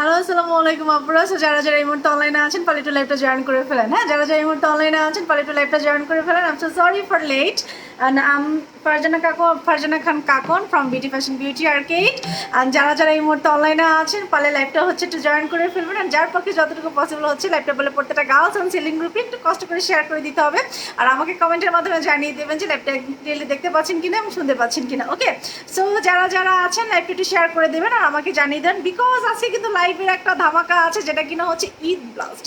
Hello, আসসালামু আলাইকুম আপুরা। সো যারা যারা এই মুহূর্তে অনলাইনে আছেন পারলে একটু লাইভটা জয়েন করে ফেলেন। হ্যাঁ, যারা যারা এই মুহূর্তে অনলাইনে আছেন পারলে একটু লাইভটা জয়েন করে ফেলেন। I am so sorry for late and Farzana Khan Kakon from beauty fashion beauty arcade. And যারা যারা এই মুহূর্তে অনলাইনে আছেন পারলে লাইভটা হচ্ছে একটু জয়েন করে ফেলবেন। অ্যান্ড যার পক্ষে যতটুকু পসিবল হচ্ছে লাইভটা বলে প্রত্যেকটা গার্লস অ্যান্ড সেলিং গ্রুপে একটু কষ্ট করে শেয়ার করে দিতে হবে। আর আমাকে কমেন্টের মাধ্যমে জানিয়ে দেবেন যে লাইভটা ক্লিয়ারলি দেখতে পাচ্ছেন কিনা এবং শুনতে পাচ্ছেন কিনা। ওকে, সো যারা যারা আছেন লাইভটা একটু শেয়ার করে দেবেন আর আমাকে জানিয়ে দেন, বিকজ আজকে কিন্তু লাইভের একটা ধামাকা আছে যেটা কিনা হচ্ছে ঈদ ব্লাস্ট,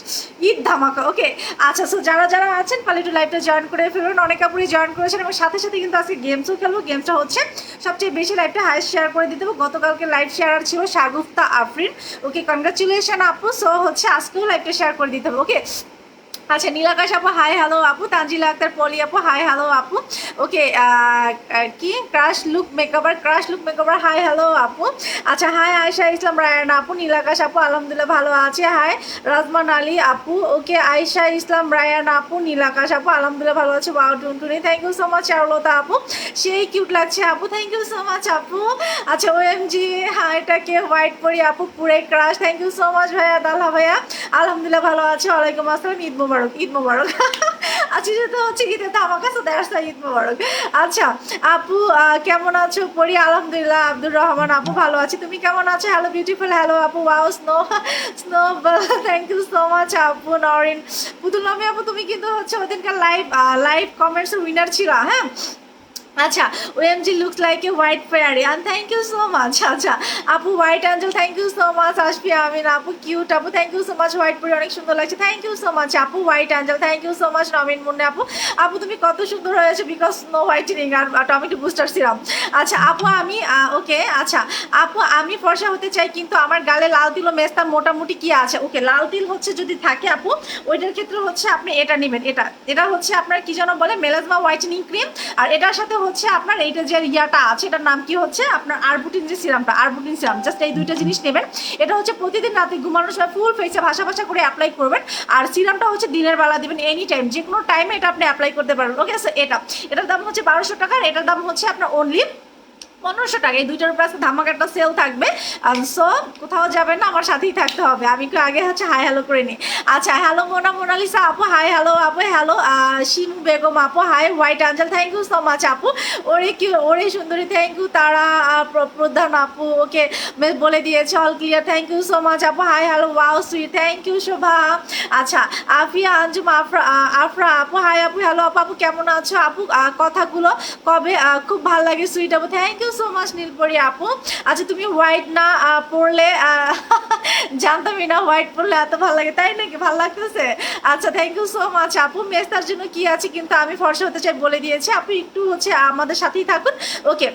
ঈদ ধামাকা। ওকে, আচ্ছা, সো যারা যারা আছেন পারলে একটু লাইভটা জয়েন করে ফেলবেন। অনেক আপুরই জয়েন করেছেন এবং সাথে সাথে কিন্তু আজকে গেমসও খেলবো। গেমসটা হচ্ছে সবচেয়ে বেশি লাইভটা হাইস্ট শেয়ার করে দিতে হবে। গতকালকে লাইভ শেয়ার ছিল শাগুফতা আফরিন। ওকে, কনগ্রাচুলেশন আপু। সো হচ্ছে আজকেও লাইভটা শেয়ার করে দিতে হবে। ওকে, আচ্ছা, নীলাকাশ আপু হাই হ্যালো আপু, তানজিলা আক্তার পলি আপু হাই হ্যালো আপু। ওকে, কি crush look makeover hi hello আপু। আচ্ছা, হাই আয়শা ইসলাম রায়ন আপু, নীলাকাশ আপু আলহামদুলিল্লাহ ভালো আছে। হাই রাজমান আলী আপু। ওকে, আয়শা ইসলাম রায়ন আপু, নীলাকাশ আপু আলহামদুলিল্লাহ ভালো আছে। Wow Tuntuni, thank you so much. Charulata আপু সেই কিউট লাগছে আপু, থ্যাংক ইউ সো মাচ আপু। আচ্ছা, ওএমজি হাইটাকে হোয়াইট পরি আপু পুরে crush, thank you so much ভাইয়া। দালহা ভাইয়া আলহামদুলিল্লাহ ভালো আছে। ওয়ালাইকুম আসসালাম, ঈদ মোবারক, ঈদ মোবারক। আচ্ছা, যেটা হচ্ছে ঈদে তো আমার কাছে দেখা ঈদ মোবারক। আচ্ছা আপু, কেমন আছো পরি? আলহামদুলিল্লাহ। আব্দুর রহমান আপু ভালো আছি, তুমি কেমন আছো? হ্যালো বিউটিফুল, হ্যালো আপু। Wow snow snow, thank you so much আপু। নরিন পুতুল নামে আপু, তুমি কিন্তু হচ্ছে ওদিনকার লাইভ কমেন্টস উইনার ছিল। হ্যাঁ, আচ্ছা, OMG looks like a white fairy and thank you so much. আচ্ছা আপু, white angel thank you so much. Ashfia Amin আপু কিউট আপু, thank you so much. White পরি অনেক সুন্দর লাগছে, থ্যাংক ইউ সো মাচ আপু। White angel thank you so much. Nomin Munne আপু, আপু তুমি কত সুন্দর হয়েছে বিকজ নো হোয়াইটেনিং আর টমেটো বুস্টার সিরাম। আচ্ছা আপু, আমি ওকে, আচ্ছা আপু আমি ফর্সা হতে চাই কিন্তু আমার গালে লাল তিল ও মেস্তার মোটামুটি কি আছে? ওকে, লাল তিল হচ্ছে যদি থাকে আপু ওইটার ক্ষেত্রে হচ্ছে আপনি এটা নেবেন। এটা হচ্ছে আপনার কি যেন বলে মেলাজমা হোয়াইটেনিং ক্রিম। আর এটার সাথে হচ্ছে আপনার এইটা যে ইয়াটা আছে এটার নাম কি হচ্ছে আপনার আরবুটিন যে সিরামটা, আরবুটিন সিরাম, জাস্ট এই দুইটা জিনিস নেবেন। এটা হচ্ছে প্রতিদিন রাতে ঘুমানোর সময় ফুল ফেসে ভাসা ভাসা করে অ্যাপ্লাই করবেন। আর সিরামটা হচ্ছে দিনের বেলা দিবেন, এনি টাইম যে কোনো টাইমে এটা আপনি অ্যাপ্লাই করতে পারবেন। ওকে, এটার দাম হচ্ছে 1200 টাকা, আর এটার দাম হচ্ছে আপনার অনলি 1500 টাকা। এই দুইটার উপর ধামাকা একটা সেল থাকবে। সো কোথাও যাবেন না, আমার সাথেই থাকতে হবে। আমি একটু আগে হচ্ছে হাই হ্যালো করে নিই। আচ্ছা, হ্যালো মোনালিসা আপু হাই হ্যালো আপু। হ্যালো শিমু বেগম আপু hi. White angel thank you so much আপু। ওরে সুন্দরী থ্যাংক ইউ। তারা প্রধান আপু ওকে বলে দিয়েছে all clear, thank you so much আপু। Hi hello wow sweet, thank you Shobha. আচ্ছা, আফিয়া আঞ্জুম আফরা আপু হাই আপু। হ্যালো আপু, আপু কেমন আছো আপু? কথাগুলো কবে খুব ভালো লাগে সুইট আপু, thank you so much Nilpori আপু। আচ্ছা, তুমি হোয়াইট না পড়লে জানতামই না হোয়াইট পড়লে এত ভালো লাগে, তাই নাকি? ভালো লাগতেছে? আচ্ছা, থ্যাংক ইউ সো মাচ আপু। মেস্তার জন্য কি আছে কিন্তু আমি ফর্সা হতে চাই বলে দিয়েছি আপু, একটু হচ্ছে আমাদের সাথেই থাকুন। ওকে,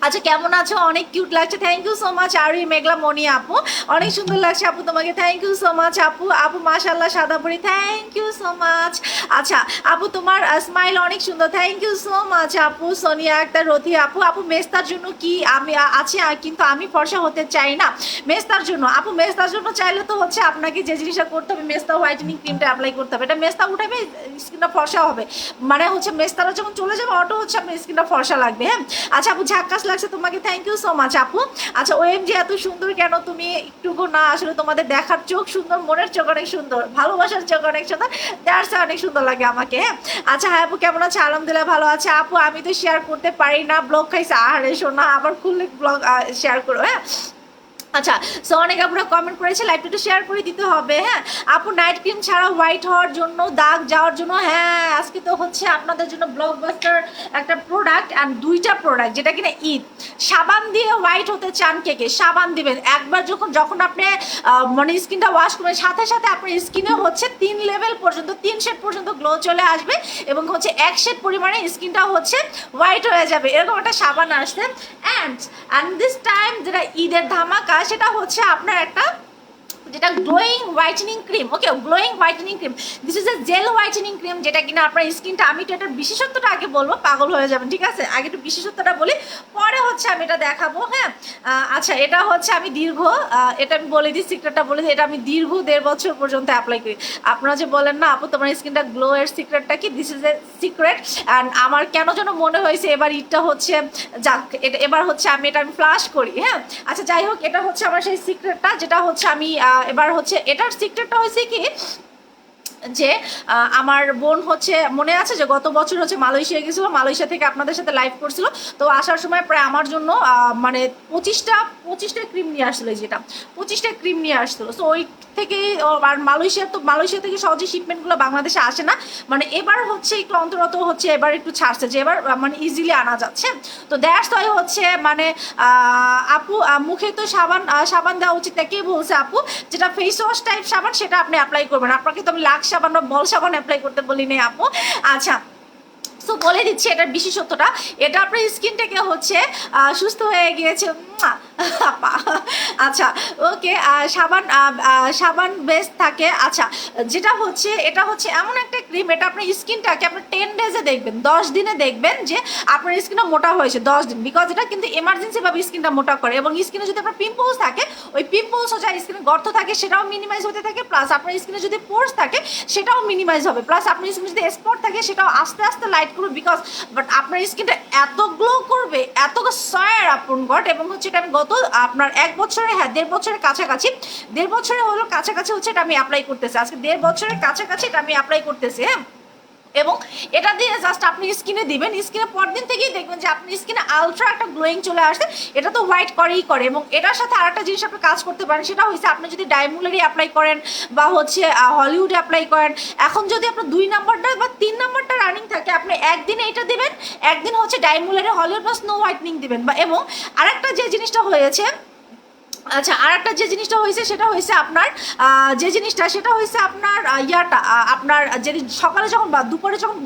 আচ্ছা কেমন আছো? অনেক কিউট লাগছে, থ্যাংক ইউ সো মাচ। আর মেঘলা মনি আপু অনেক সুন্দর লাগছে আপু তোমাকে, থ্যাংক ইউ সো মাচ আপু। আপু মাশাল্লাহ সাদাপুরি, থ্যাংক ইউ সো মাচ। আচ্ছা আপু, তোমার স্মাইল অনেক সুন্দর, থ্যাংক ইউ সো মাচ আপু। সোনিয়া আক্তার রথি আপু, আপু মেস্তার জন্য কি আমি আছে কিন্তু আমি ফর্সা হতে চাই না মেস্তার জন্য। আপু মেস্তার জন্য চাইলে তো হচ্ছে আপনাকে যে জিনিসটা করতে হবে মেস্তা হোয়াইটেনিং ক্রিমটা অ্যাপ্লাই করতে হবে। এটা মেস্তা উঠাবে স্কিনটা ফর্সা হবে, মানে হচ্ছে মেস্তারা যখন চলে যাবে অটো হচ্ছে আপনার স্কিনটা ফর্সা লাগবে। হ্যাঁ, আচ্ছা আপু ঝাক্কাস লাগছে তোমাকে, থ্যাংক ইউ সো মাচ আপু। আচ্ছা, ওএমজি এত সুন্দর কেন তুমি? একটুকু না, আসলে তোমাদের দেখার চোখ সুন্দর, মনের চোখ অনেক সুন্দর, ভালোবাসার চোখ অনেক সুন্দর, দ্যাটস অনেক সুন্দর লাগে আমাকে। হ্যাঁ, আচ্ছা হ্যাঁ আপু কেমন আছে? আলহামদুলিল্লাহ ভালো আছে আপু। আমি তো শেয়ার করতে পারি না, ব্লগ খাইছে। আহারে শোনা, আবার খুললে ব্লগ শেয়ার করো। হ্যাঁ, আচ্ছা, সো অনেক আপনারা কমেন্ট করেছে লাইভটা একটু শেয়ার করে দিতে হবে। হ্যাঁ আপু, নাইট ক্রিম ছাড়া হোয়াইট হওয়ার জন্য, দাগ যাওয়ার জন্য, হ্যাঁ আজকে তো হচ্ছে আপনাদের জন্য ব্লকবাস্টার একটা প্রোডাক্ট অ্যান্ড দুইটা প্রোডাক্ট যেটা কিনা ঈদ। সাবান দিয়ে হোয়াইট হতে চান কে কে? সাবান দিবেন একবার, যখন আপনি মানে স্কিনটা ওয়াশ করবেন সাথে সাথে আপনার স্কিনে হচ্ছে 3 লেভেল পর্যন্ত, 3 শেড পর্যন্ত গ্লো চলে আসবে এবং হচ্ছে 1 শেড পরিমাণে স্কিনটা হচ্ছে হোয়াইট হয়ে যাবে, এরকম একটা সাবান আসছে। অ্যান্ড দিস টাইম যেটা ঈদের ধামাকা সেটা হচ্ছে আপনার একটা যেটা glowing whitening cream. Okay, glowing whitening cream, this is a gel whitening cream, যেটা কিনা আপনার স্কিনটা, আমি তো এটার বিশেষত্বটা আগে বলবো, পাগল হয়ে যাবেন, ঠিক আছে? আগে একটু বিশেষত্বটা বলি, পরে হচ্ছে আমি এটা দেখাবো। হ্যাঁ, আচ্ছা, এটা হচ্ছে আমি দীর্ঘ, এটা আমি বলে দিই, সিক্রেটটা বলে দিই, এটা আমি দীর্ঘ 1.5 বছর পর্যন্ত অ্যাপ্লাই করি। আপনারা যে বলেন না আপু তোমার স্কিনটা গ্লো এর সিক্রেটটা কি, this is a secret. And আমার কেন যেন মনে হয়েছে এবার ঈদটা হচ্ছে, যাক এটা এবার হচ্ছে আমি এটা আমি ফ্লাশ করি। হ্যাঁ, আচ্ছা যাই হোক, এটা হচ্ছে আমার সেই সিক্রেটটা, যেটা হচ্ছে আমি এবার হচ্ছে এটার সিক্রেটটা হয়েছে কি, যে আমার বোন হচ্ছে, মনে আছে যে গত বছর হচ্ছে মালয়েশিয়া গেছিলো, মালয়েশিয়া থেকে আপনাদের সাথে লাইভ করছিল, তো আসার সময় প্রায় আমার জন্য মানে 25টা ক্রিম নিয়ে আসছিলো, যেটা 25টা ক্রিম নিয়ে আসছিলো। সো ওই থেকে, আর মালয়েশিয়া থেকে সহজে শিপমেন্টগুলো বাংলাদেশে আসে না, মানে এবার হচ্ছে একটু অন্তরত হচ্ছে, এবার একটু ছাড়ছে, যে এবার মানে ইজিলি আনা যাচ্ছে। তো দ্যাটস ওয়াই হচ্ছে মানে আপু মুখে তো সাবান দেওয়া উচিত না, কে বলছে আপু? যেটা ফেস ওয়াশ টাইপ সাবান সেটা আপনি অ্যাপ্লাই করবেন, আপনাকে তো আমি লাক্স সাবান বা বল সাবান অ্যাপ্লাই করতে বলি নাই আপু। আচ্ছা, সো বলে দিচ্ছি এটার বিশেষত্বটা, এটা আপনার স্কিনটাকে হচ্ছে সুস্থ হয়ে গিয়েছে। আচ্ছা, ওকে, সাবান বেস থাকে। আচ্ছা, যেটা হচ্ছে এটা হচ্ছে এমন একটা ক্রিম, এটা আপনার স্কিনটাকে আপনার 10 ডেজে দেখবেন, 10 দিনে দেখবেন যে আপনার স্কিনটা মোটা হয়েছে, 10 দিন, বিকজ এটা কিন্তু এমার্জেন্সি ভাবে স্কিনটা মোটা করে। এবং স্কিনে যদি আপনার পিম্পলস থাকে, ওই পিম্পলস যা স্কিনে গর্ত থাকে সেটাও মিনিমাইজ হতে থাকে, প্লাস আপনার স্কিনে যদি পোর্স থাকে সেটাও মিনিমাইজ হবে, প্লাস আপনার স্কিনে যদি স্পট থাকে সেটাও আস্তে আস্তে লাইট করবে, বিকজ বাট আপনার স্কিনটা এত গ্লো করবে, এত সয়ার আপন গট। এবং হচ্ছে এটা আমি গত আপনার 1 বছরে, হ্যাঁ 1.5 বছরের কাছাকাছি, 1.5 বছরে হলো কাছাকাছি হচ্ছে এটা আমি অ্যাপ্লাই করতেছি, আজকে 1.5 বছরের কাছাকাছি এটা আমি অ্যাপ্লাই করতেছি। হ্যাঁ, এবং এটা দিয়ে জাস্ট আপনি স্কিনে দিবেন, স্কিনে পরদিন থেকেই দেখবেন যে আপনি স্কিনে আলট্রা একটা গ্লোয়িং চলে আসছে, এটা তো হোয়াইট করেই করে। এবং এটার সাথে আরেকটা জিনিস আপনি কাজ করতে পারেন, সেটা হচ্ছে আপনি যদি ডায়মুলারি অ্যাপ্লাই করেন বা হচ্ছে হলিউড অ্যাপ্লাই করেন, এখন যদি আপনার 2 নাম্বারটা বা 3 নাম্বারটা রানিং থাকে, আপনি একদিন এইটা দিবেন, একদিন হচ্ছে ডায়মুলারি হলিউড বা স্নো হোয়াইটনিং দিবেন। বা এবং আরেকটা যে জিনিসটা হয়েছে, আচ্ছা আরেকটা যে জিনিসটা হয়েছে সেটা হয়েছে আপনার যে জিনিসটা সেটা হয়েছে আপনার ইয়াটা, আপনার যেদিন সকালে যখন বা দুপুরে যখন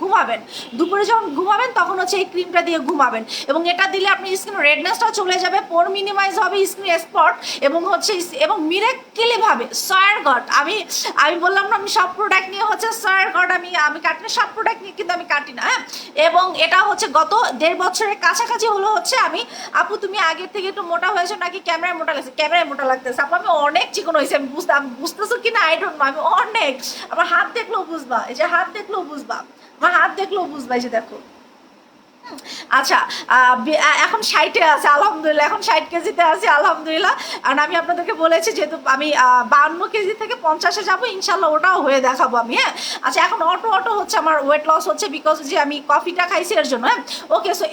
ঘুমাবেন তখন হচ্ছে এই ক্রিমটা দিয়ে ঘুমাবেন। এবং এটা দিলে আপনি স্কিন রেডনেসটাও চলে যাবে, পোর মিনিমাইজ হবে, স্কিন স্পট এবং হচ্ছে এবং মিরাক্কেলি ভাবে সয়ার গট। আমি বললাম না আমি সব প্রোডাক্ট নিয়ে হচ্ছে সয়ার গট, আমি কাটি না, সব প্রোডাক্ট নিয়ে কিন্তু আমি কাটি না। হ্যাঁ, এবং এটা হচ্ছে গত 1.5 বছরের কাছাকাছি হলো হচ্ছে আমি, আপু তুমি আগের থেকে একটু মোটা হয়েছো নাকি ক্যামেরায় মোটা লাগছে? ক্যামেরায় মোটা লাগতেছে আপু, আমি অনেক চিকন হয়েছি, আমি বুঝতেছো কিনা আই ডোন্ট নো, আমি অনেক, আমার হাত দেখলেও বুঝবা, এই যে হাত দেখলেও বুঝবা, আমার হাত দেখলেও বুঝবা, এই যে দেখো। আচ্ছা, এখন 60-এ আছে আলহামদুলিল্লাহ, এখন 60 কেজিতে আছি আলহামদুলিল্লাহ। আর আমি আপনাদেরকে বলেছি যেহেতু আমি 52 কেজি থেকে 50-এ যাবো ইনশাল্লাহ, ওটাও হয়ে দেখাবো আমি। হ্যাঁ, আচ্ছা এখন অটো হচ্ছে আমার ওয়েট লস হচ্ছে, বিকজ যে আমি কফিটা খাইছি এর জন্য। হ্যাঁ, ওকে, সো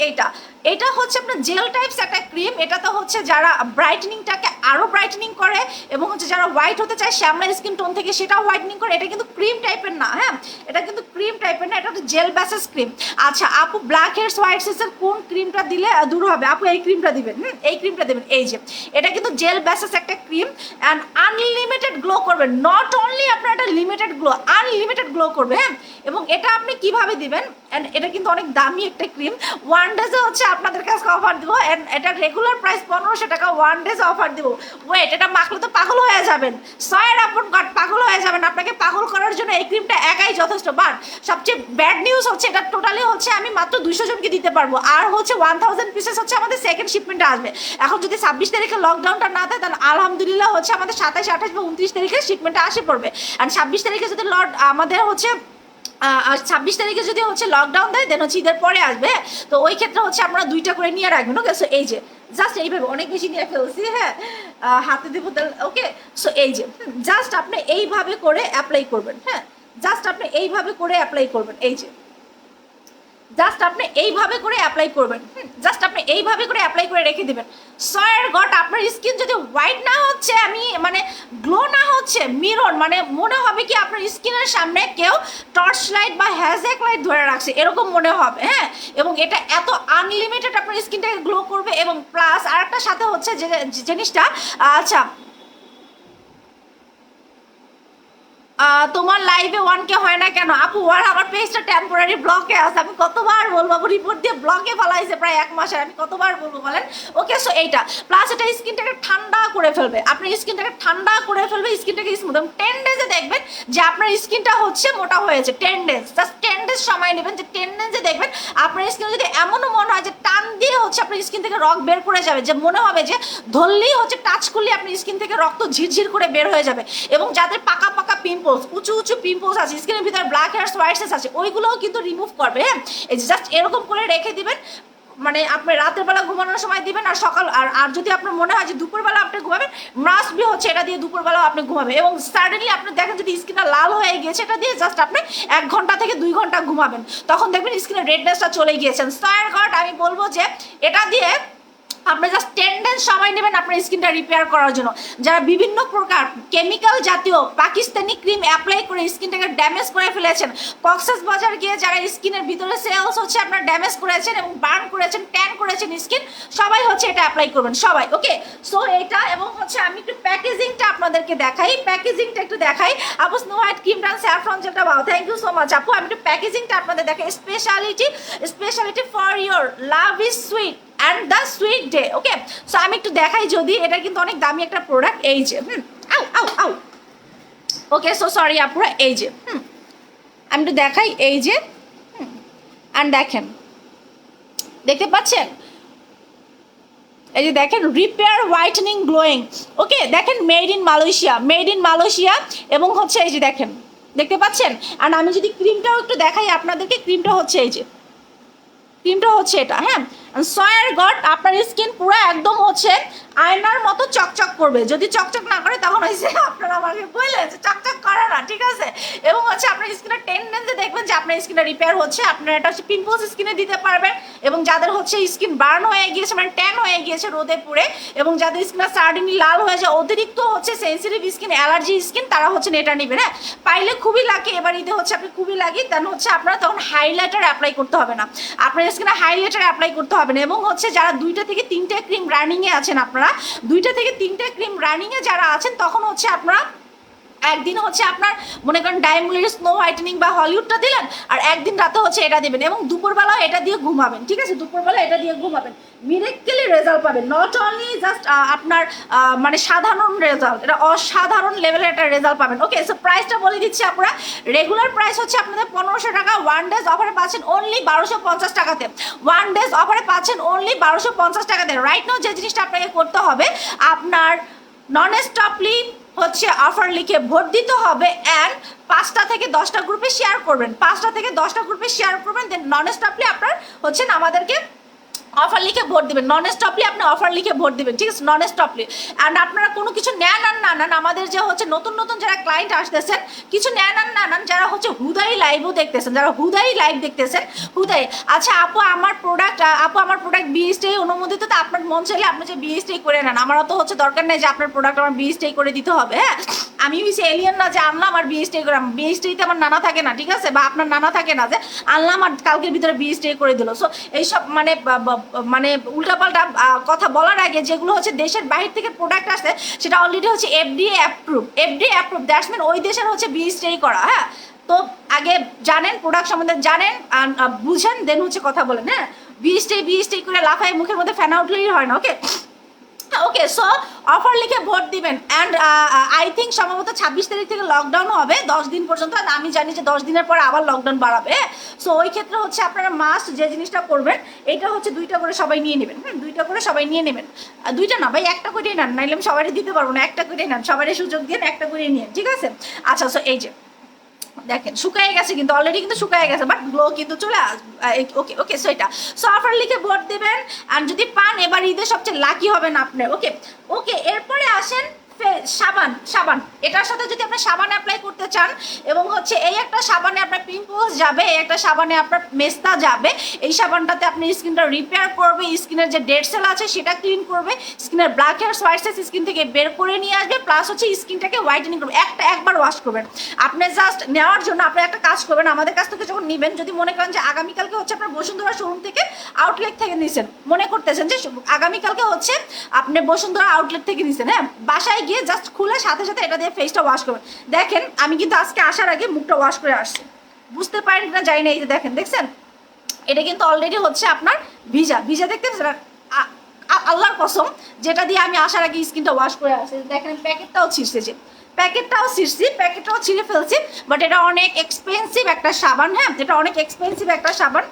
এটা হচ্ছে আপনার জেল টাইপস একটা ক্রিম, এটাতে হচ্ছে যারা ব্রাইটেনিংটাকে আরও ব্রাইটেনিং করে এবং হচ্ছে যারা হোয়াইট হতে চায় শ্যামলা স্কিন টোন থেকে সেটাও হোয়াইটেনিং করে। এটা কিন্তু ক্রিম টাইপের না, হ্যাঁ এটা কিন্তু ক্রিম টাইপের না, এটা হচ্ছে জেল বেসেস ক্রিম। আচ্ছা আপু ব্ল্যাক হেডস হোয়াইট হেডসের কোন ক্রিমটা দিলে দূর হবে? আপু এই ক্রিমটা দিবেন, এই ক্রিমটা দেবেন, এই যে এটা কিন্তু জেল বেসেস একটা ক্রিম অ্যান্ড আনলিমিটেড গ্লো করবে, নট অনলি আপনার একটা লিমিটেড গ্লো, আনলিমিটেড গ্লো করবে। হ্যাঁ, এবং এটা আপনি কিভাবে দিবেন, অ্যান্ড এটা কিন্তু অনেক দামি একটা ক্রিম, 1 ডেজে হচ্ছে আপনাদের কাছে অফার দিব, অ্যান্ড এটা রেগুলার প্রাইস 1500 টাকা, 1 ডেজ অফার দিব। ওয়েট, এটা মাখলে তো পাগল হয়ে যাবেন, সয়ের আপন গট পাগল হয়ে যাবেন, আপনাকে পাগল করার জন্য এই ক্রিমটা একাই যথেষ্ট। বাট সবচেয়ে ব্যাড নিউজ হচ্ছে এটা টোটালি হচ্ছে আমি মাত্র 200 জনকে দিতে পারবো, আর হচ্ছে 1000 পিসেস হচ্ছে আমাদের সেকেন্ড শিপমেন্টে আসবে। এখন যদি 26 তারিখে লকডাউনটা না থাকে তাহলে আলহামদুলিল্লাহ হচ্ছে আমাদের 27, 28 বা 29 তারিখে শিপমেন্টে আসে পড়বে। আর 26 তারিখে যদি আমাদের হচ্ছে 26 তারিখে যদি হচ্ছে লকডাউন দেয় দেন হচ্ছে ঈদের পরে আসবে। তো ওই ক্ষেত্রে হচ্ছে আমরা 2টা করে নিয়ে রাখবেন। ওকে, সো এই যে জাস্ট এইভাবে, অনেক বেশি নিয়ে ফেলছি, হ্যাঁ হাতে দেবো তাহলে। ওকে, সো এই যে জাস্ট আপনি এইভাবে করে অ্যাপ্লাই করবেন। হ্যাঁ, জাস্ট আপনি এইভাবে করে অ্যাপ্লাই করবেন, এই যে জাস্ট আপনি এইভাবে করে অ্যাপ্লাই করবেন, জাস্ট আপনি এইভাবে করে অ্যাপ্লাই করে রেখে দিবেন। সয়ার গট আপনার স্কিন যদি হোয়াইট না হচ্ছে, আমি মানে গ্লো না হচ্ছে, মিরর মানে মনে হবে কি আপনার স্কিনের সামনে কেউ টর্চ লাইট বা হ্যাজেক লাইট ধরে রাখছে এরকম মনে হবে। হ্যাঁ, এবং এটা এত আনলিমিটেড আপনার স্কিনটাকে গ্লো করবে। এবং প্লাস আরেকটা সাথে হচ্ছে যে জিনিসটা, আচ্ছা তোমার লাইভে 1K হয় না কেন আপু? আমার পেজটা টেম্পোরারি ব্লকে আছে, আমি কতবার বলবো, আপু রিপোর্ট দিয়ে ব্লকে ফেলাইছে প্রায় 1 মাসে, আমি কতবার বলবো বলেন? ওকে, সো এইটা প্লাস এটা স্কিনটাকে ঠান্ডা করে ফেলবে, আপনার স্কিনটাকে ঠান্ডা করে ফেলবে, স্কিনটাকে স্মুথ। 10 ডেজে দেখবেন যে আপনার স্কিনটা হচ্ছে মোটা হয়েছে। 10 ডেজ, জাস্ট 10 ডেজ সময় নেবেন, যে 10 ডেজে দেখবেন আপনার স্কিনে যদি এমনও মনে হয় যে টান দিয়ে হচ্ছে আপনার স্কিন থেকে রক বের করে যাবে, যে মনে হবে যে ধরলেই হচ্ছে টাচ করলে আপনার স্কিন থেকে রক্ত ঝিরঝির করে বের হয়ে যাবে, এবং যাদের পাকা পাকা পিম্পলস, উঁচু উঁচু পিম্পলস আছে, স্কিনের ভিতরে ব্ল্যাক হেয়ার্স হোয়াইটস আছে, ওইগুলোও কিন্তু রিমুভ করবে। হ্যাঁ, এই যে জাস্ট এরকম করে রেখে দিবেন, মানে আপনি রাতের বেলা ঘুমানোর সময় দিবেন, আর সকাল আর যদি আপনার মনে হয় যে দুপুরবেলা আপনি ঘুমাবেন, মাস্ট বি হচ্ছে এটা দিয়ে দুপুরবেলাও আপনি ঘুমাবেন। এবং সাডেনলি আপনি দেখেন যদি স্কিনটা লাল হয়ে গিয়েছে, এটা দিয়ে জাস্ট আপনি 1 ঘন্টা থেকে 2 ঘন্টা ঘুমাবেন, তখন দেখবেন স্কিনের রেডনেসটা চলে গিয়েছেন। সয়ার গড আমি বলবো যে এটা দিয়ে আপনি জাস্ট 10 ডেজ সময় নেবেন আপনার স্কিনটা রিপেয়ার করার জন্য। যারা বিভিন্ন প্রকার কেমিক্যাল জাতীয় পাকিস্তানি ক্রিম অ্যাপ্লাই করে স্কিনটাকে ড্যামেজ করে ফেলেছেন, কক্সেস বাজার গিয়ে যারা স্কিনের ভিতরে সেলস হচ্ছে আপনার ড্যামেজ করেছেন এবং বার্ন করেছেন, ট্যান করেছেন স্কিন, সবাই হচ্ছে এটা অ্যাপ্লাই করবেন সবাই। ওকে, সো এটা এবং হচ্ছে আমি একটু প্যাকেজিংটা আপনাদেরকে দেখাই, প্যাকেজিংটা একটু দেখাই। আপু স্নো হোয়াইট ক্রিম ডান স্যাফরন যেটা বাও, থ্যাংক ইউ সো মাচ আপু। আমি একটু প্যাকেজিংটা আপনাদের দেখাই। Speciality for your love is sweet and the sweet day. Okay, so আমি একটু দেখাই, যদি এটা কিন্তু অনেক দামি একটা প্রোডাক্ট। এই যে আউ আউ আউ ওকে, সো সরি আপুরা, এই যে আমি একটু দেখাই, এই যে অ্যান্ড দেখেন, দেখতে পাচ্ছেন, এই যে দেখেন রিপেয়ার হোয়াইটেনিং গ্লোয়িং। ওকে, দেখেন মেড ইন মালয়েশিয়া, এবং হচ্ছে এই যে দেখেন, দেখতে পাচ্ছেন। আর আমি যদি ক্রিমটাও একটু দেখাই আপনাদেরকে, ক্রিমটা হচ্ছে এই যে, ক্রিমটা হচ্ছে এটা। হ্যাঁ, সয়ার গড আপনার স্কিন পুরো একদম হচ্ছে আয়নার মতো চকচক করবে। যদি চকচক না করে তখন হয়েছে আপনারা আমাকে বললেন যে চকচক করে না, ঠিক আছে। এবং হচ্ছে আপনার স্কিনের টেন্ডেন্সি দেখবেন যে আপনার স্কিনটা রিপেয়ার হচ্ছে, আপনার এটা হচ্ছে পিম্পলস স্কিনে দিতে পারবেন, এবং যাদের হচ্ছে স্কিন বার্ন হয়ে গিয়েছে, মানে ট্যান হয়ে গিয়েছে রোদে পুড়ে, এবং যাদের স্কিন সাডেনলি লাল হয়ে যায়, অতিরিক্ত হচ্ছে সেন্সিটিভ স্কিন, অ্যালার্জি স্কিন, তারা হচ্ছে এটা নেবেন। হ্যাঁ, পাইলে খুবই লাগে, এবার ঈদে হচ্ছে আপনি খুবই লাগে, দেন হচ্ছে আপনারা তখন হাইলাইটার অ্যাপ্লাই করতে হবে না, আপনার স্কিনে হাইলাইটার অ্যাপ্লাই করতে হবে না। এবং হচ্ছে যারা 2টা থেকে 3টে ক্রিম রানিংয়ে আছেন, আপনারা 2টা থেকে 3টে ক্রিম রানিংয়ে যারা আছেন, তখন হচ্ছে আপনারা একদিন হচ্ছে আপনার মনে করেন ডায়মন্ডের স্নো হোয়াইটেনিং বা হলিউডটা দিলেন, আর একদিন রাতে হচ্ছে এটা দেবেন, এবং দুপুরবেলা এটা দিয়ে ঘুমাবেন, ঠিক আছে, দুপুরবেলা এটা দিয়ে ঘুমাবেন, মিরাক্কেলি রেজাল্ট পাবেন। নট অনলি জাস্ট আপনার মানে সাধারণ রেজাল্ট, এটা অসাধারণ লেভেলের একটা রেজাল্ট পাবেন। ওকে, সো প্রাইসটা বলে দিচ্ছি আপনারা, রেগুলার প্রাইস হচ্ছে আপনাদের 1500 টাকা, 1 ডেজ অফারে পাচ্ছেন অনলি 1250 টাকাতে, 1 ডেজ অফারে পাচ্ছেন অনলি 1250 টাকাতে। রাইট নাও যে জিনিসটা আপনাকে করতে হবে, আপনার নন স্টপলি হচ্ছে অফার লিখে ভোট দিতে হবে, অ্যান্ড 5টা থেকে 10টা গ্রুপে শেয়ার করবেন, 5টা থেকে 10টা গ্রুপে শেয়ার করবেন, দেন নন স্টপলি আপনার হচ্ছে আমাদেরকে অফার লিখে ভোট দিবেন, নন স্টপলি আপনি অফার লিখে ভোট দিবেন, ঠিক আছে, নন স্টপলি। অ্যান্ড আপনারা কোনো কিছু নেন আর না নেন, আমাদের যে হচ্ছে নতুন নতুন যারা ক্লায়েন্ট আসতেছেন, কিছু নেন আর না নেন, যারা হচ্ছে হুদাই লাইভও দেখতেছেন, যারা হুদাই লাইভ দেখতেছেন, হুদাই আচ্ছা আপু আমার প্রোডাক্ট বিএসটি অনুমোদিত, তো আপনার মন চাইলে আপনি যে বিএসটি করে নেন, আমারও তো হচ্ছে দরকার নেই যে আপনার প্রোডাক্ট আমার বিএসটি করে দিতে হবে। হ্যাঁ, আমি হচ্ছে এলিয়েন না যে আনলাম আর বিএসটি করে, বিএসটিতে আমার নানা থাকে না, ঠিক আছে, বা আপনার নানা থাকে না যে আনলাম আর কালকের ভিতরে বিএসটি করে দিল। সো এইসব মানে উল্টাপাল্টা কথা বলার আগে যেগুলো হচ্ছে দেশের বাহির থেকে প্রোডাক্ট আসছে, সেটা অলরেডি হচ্ছে এফডিএ অ্যাপ্রুভ, দ্যাটস মিন ওই দেশের হচ্ছে বিএসটি করা। হ্যাঁ, তো আগে জানেন, প্রোডাক্ট সম্বন্ধে জানেন, বুঝেন, দেন হচ্ছে কথা বলেন। হ্যাঁ, বিএসটি করে লাফায় মুখের মধ্যে ফ্যান আউটলেই হয় না। ওকে, ওকে, সো অফার লিখে ভোট দিবেন। অ্যান্ড আই থিঙ্ক সম্ভবত 26 তারিখ থেকে লকডাউন হবে 10 দিন পর্যন্ত, আমি জানি যে 10 দিনের পরে আবার লকডাউন বাড়াবে। সো ওই ক্ষেত্রে হচ্ছে আপনারা মাস্ট যে জিনিসটা করবেন, এটা হচ্ছে 2টা করে সবাই নিয়ে নেবেন। 2টা করে সবাই নিয়ে নেবেন, 2টা না ভাই, 1টা করেই নেন, নাইলে আমি সবাই দিতে পারবো না, 1টা করেই নেন, সবাই সুযোগ দিয়ে 1টা করে নিয়ে, ঠিক আছে। আচ্ছা, সো এই যে দেখেন শুকায় গেছে, কিন্তু অলরেডি কিন্তু শুকায় গেছে, বাট গ্লো কিন্তু চলে আসবে। ওকে ওকে, সো এটা, সো অফার লিখে ভোট দেবেন, আর যদি পান এবার ঈদে সবচেয়ে লাকি হবেন আপনি। ওকে ওকে, এরপরে আসেন সাবান, এটার সাথে যদি আপনি সাবান অ্যাপ্লাই করতে চান, এবং হচ্ছে এই একটা সাবানে আপনার পিম্পলস যাবে, এই একটা সাবানে আপনার মেস্তা যাবে, এই সাবানটাতে আপনি স্কিনটা রিপেয়ার করবে, স্কিনের যে ডেড সেল আছে সেটা ক্লিন করবে, স্কিনের black here's white here's skin থেকে বের করে নিয়ে আসবে, প্লাস হচ্ছে স্কিনটাকে হোয়াইটেনিং করবে। একবার ওয়াশ করবেন। আপনি জাস্ট নেওয়ার জন্য আপনি একটা কাজ করবেন, আমাদের কাছ থেকে যখন নেবেন, যদি মনে করেন যে আগামীকালকে হচ্ছে আপনার বসুন্ধরা শোরুম থেকে আউটলেট থেকে নিছেন, মনে করতেছেন যে আগামীকালকে হচ্ছে আপনি বসুন্ধরা আউটলেট থেকে নিছেন, হ্যাঁ, বাসায় গিয়ে জাস্ট খুলে সাথে সাথে এটা দিয়ে ফেসটা ওয়াশ করবেন। দেখেন আমি কিন্তু আজকে আসার আগে মুখটা ওয়াশ করে আসছি, বুঝতে পারেন কিনা জানি না, এই যে দেখেন, দেখছেন এটা কিন্তু অলরেডি হচ্ছে আপনার ভিজা ভিজা, দেখতে আল্লাহর কসম যেটা দিয়ে আমি আসার আগে স্কিনটা ওয়াশ করে আসছি। দেখেন প্যাকেটটাও ছিঁড়ছে, প্যাকেটটাও ছিঁড়ে ফেলছি, বাট এটা অনেক এক্সপেন্সিভ একটা সাবান। হ্যাঁ, এটা অনেক এক্সপেন্সিভ একটা সাবান,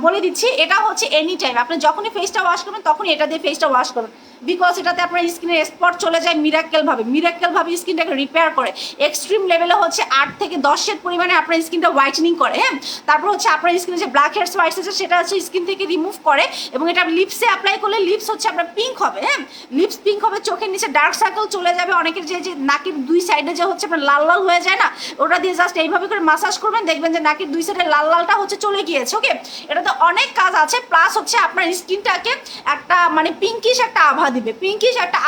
বলে দিচ্ছি। এটা হচ্ছে এনি টাইম আপনি যখনই ফেসটা ওয়াশ করবেন তখনই এটা দিয়ে ফেসটা ওয়াশ করবেন, বিকজ এটাতে আপনার স্কিনের স্পট চলে যায় মিরাক্কেলভাবে স্কিনটাকে রিপেয়ার করে। এক্সট্রিম লেভেলে হচ্ছে 8 থেকে 10 শেড পরিমাণে আপনার স্কিনটা হোয়াইটেনিং করে। হ্যাঁ, তারপর হচ্ছে আপনার স্কিনে যে ব্ল্যাক হেডস হোয়াইটস আছে সেটা হচ্ছে স্কিন থেকে রিমুভ করে, এবং এটা লিপসে অ্যাপ্লাই করলে লিপস হচ্ছে আপনার পিঙ্ক হবে। হ্যাঁ, লিপস পিঙ্ক হবে, চোখের নিচে ডার্ক সার্কেল চলে যাবে। অনেকের যে নাকের 2 সাইডে যে হচ্ছে আপনার লাল লাল হয়ে যায় না, ওটা দিয়ে জাস্ট এইভাবে করে মাসাজ করবেন, দেখবেন যে নাকের 2 সাইডে লাল লালটা হচ্ছে চলে গিয়েছে। ওকে, এটাতে অনেক কাজ আছে, প্লাস হচ্ছে আপনার স্কিনটাকে একটা মানে পিঙ্কিশ একটা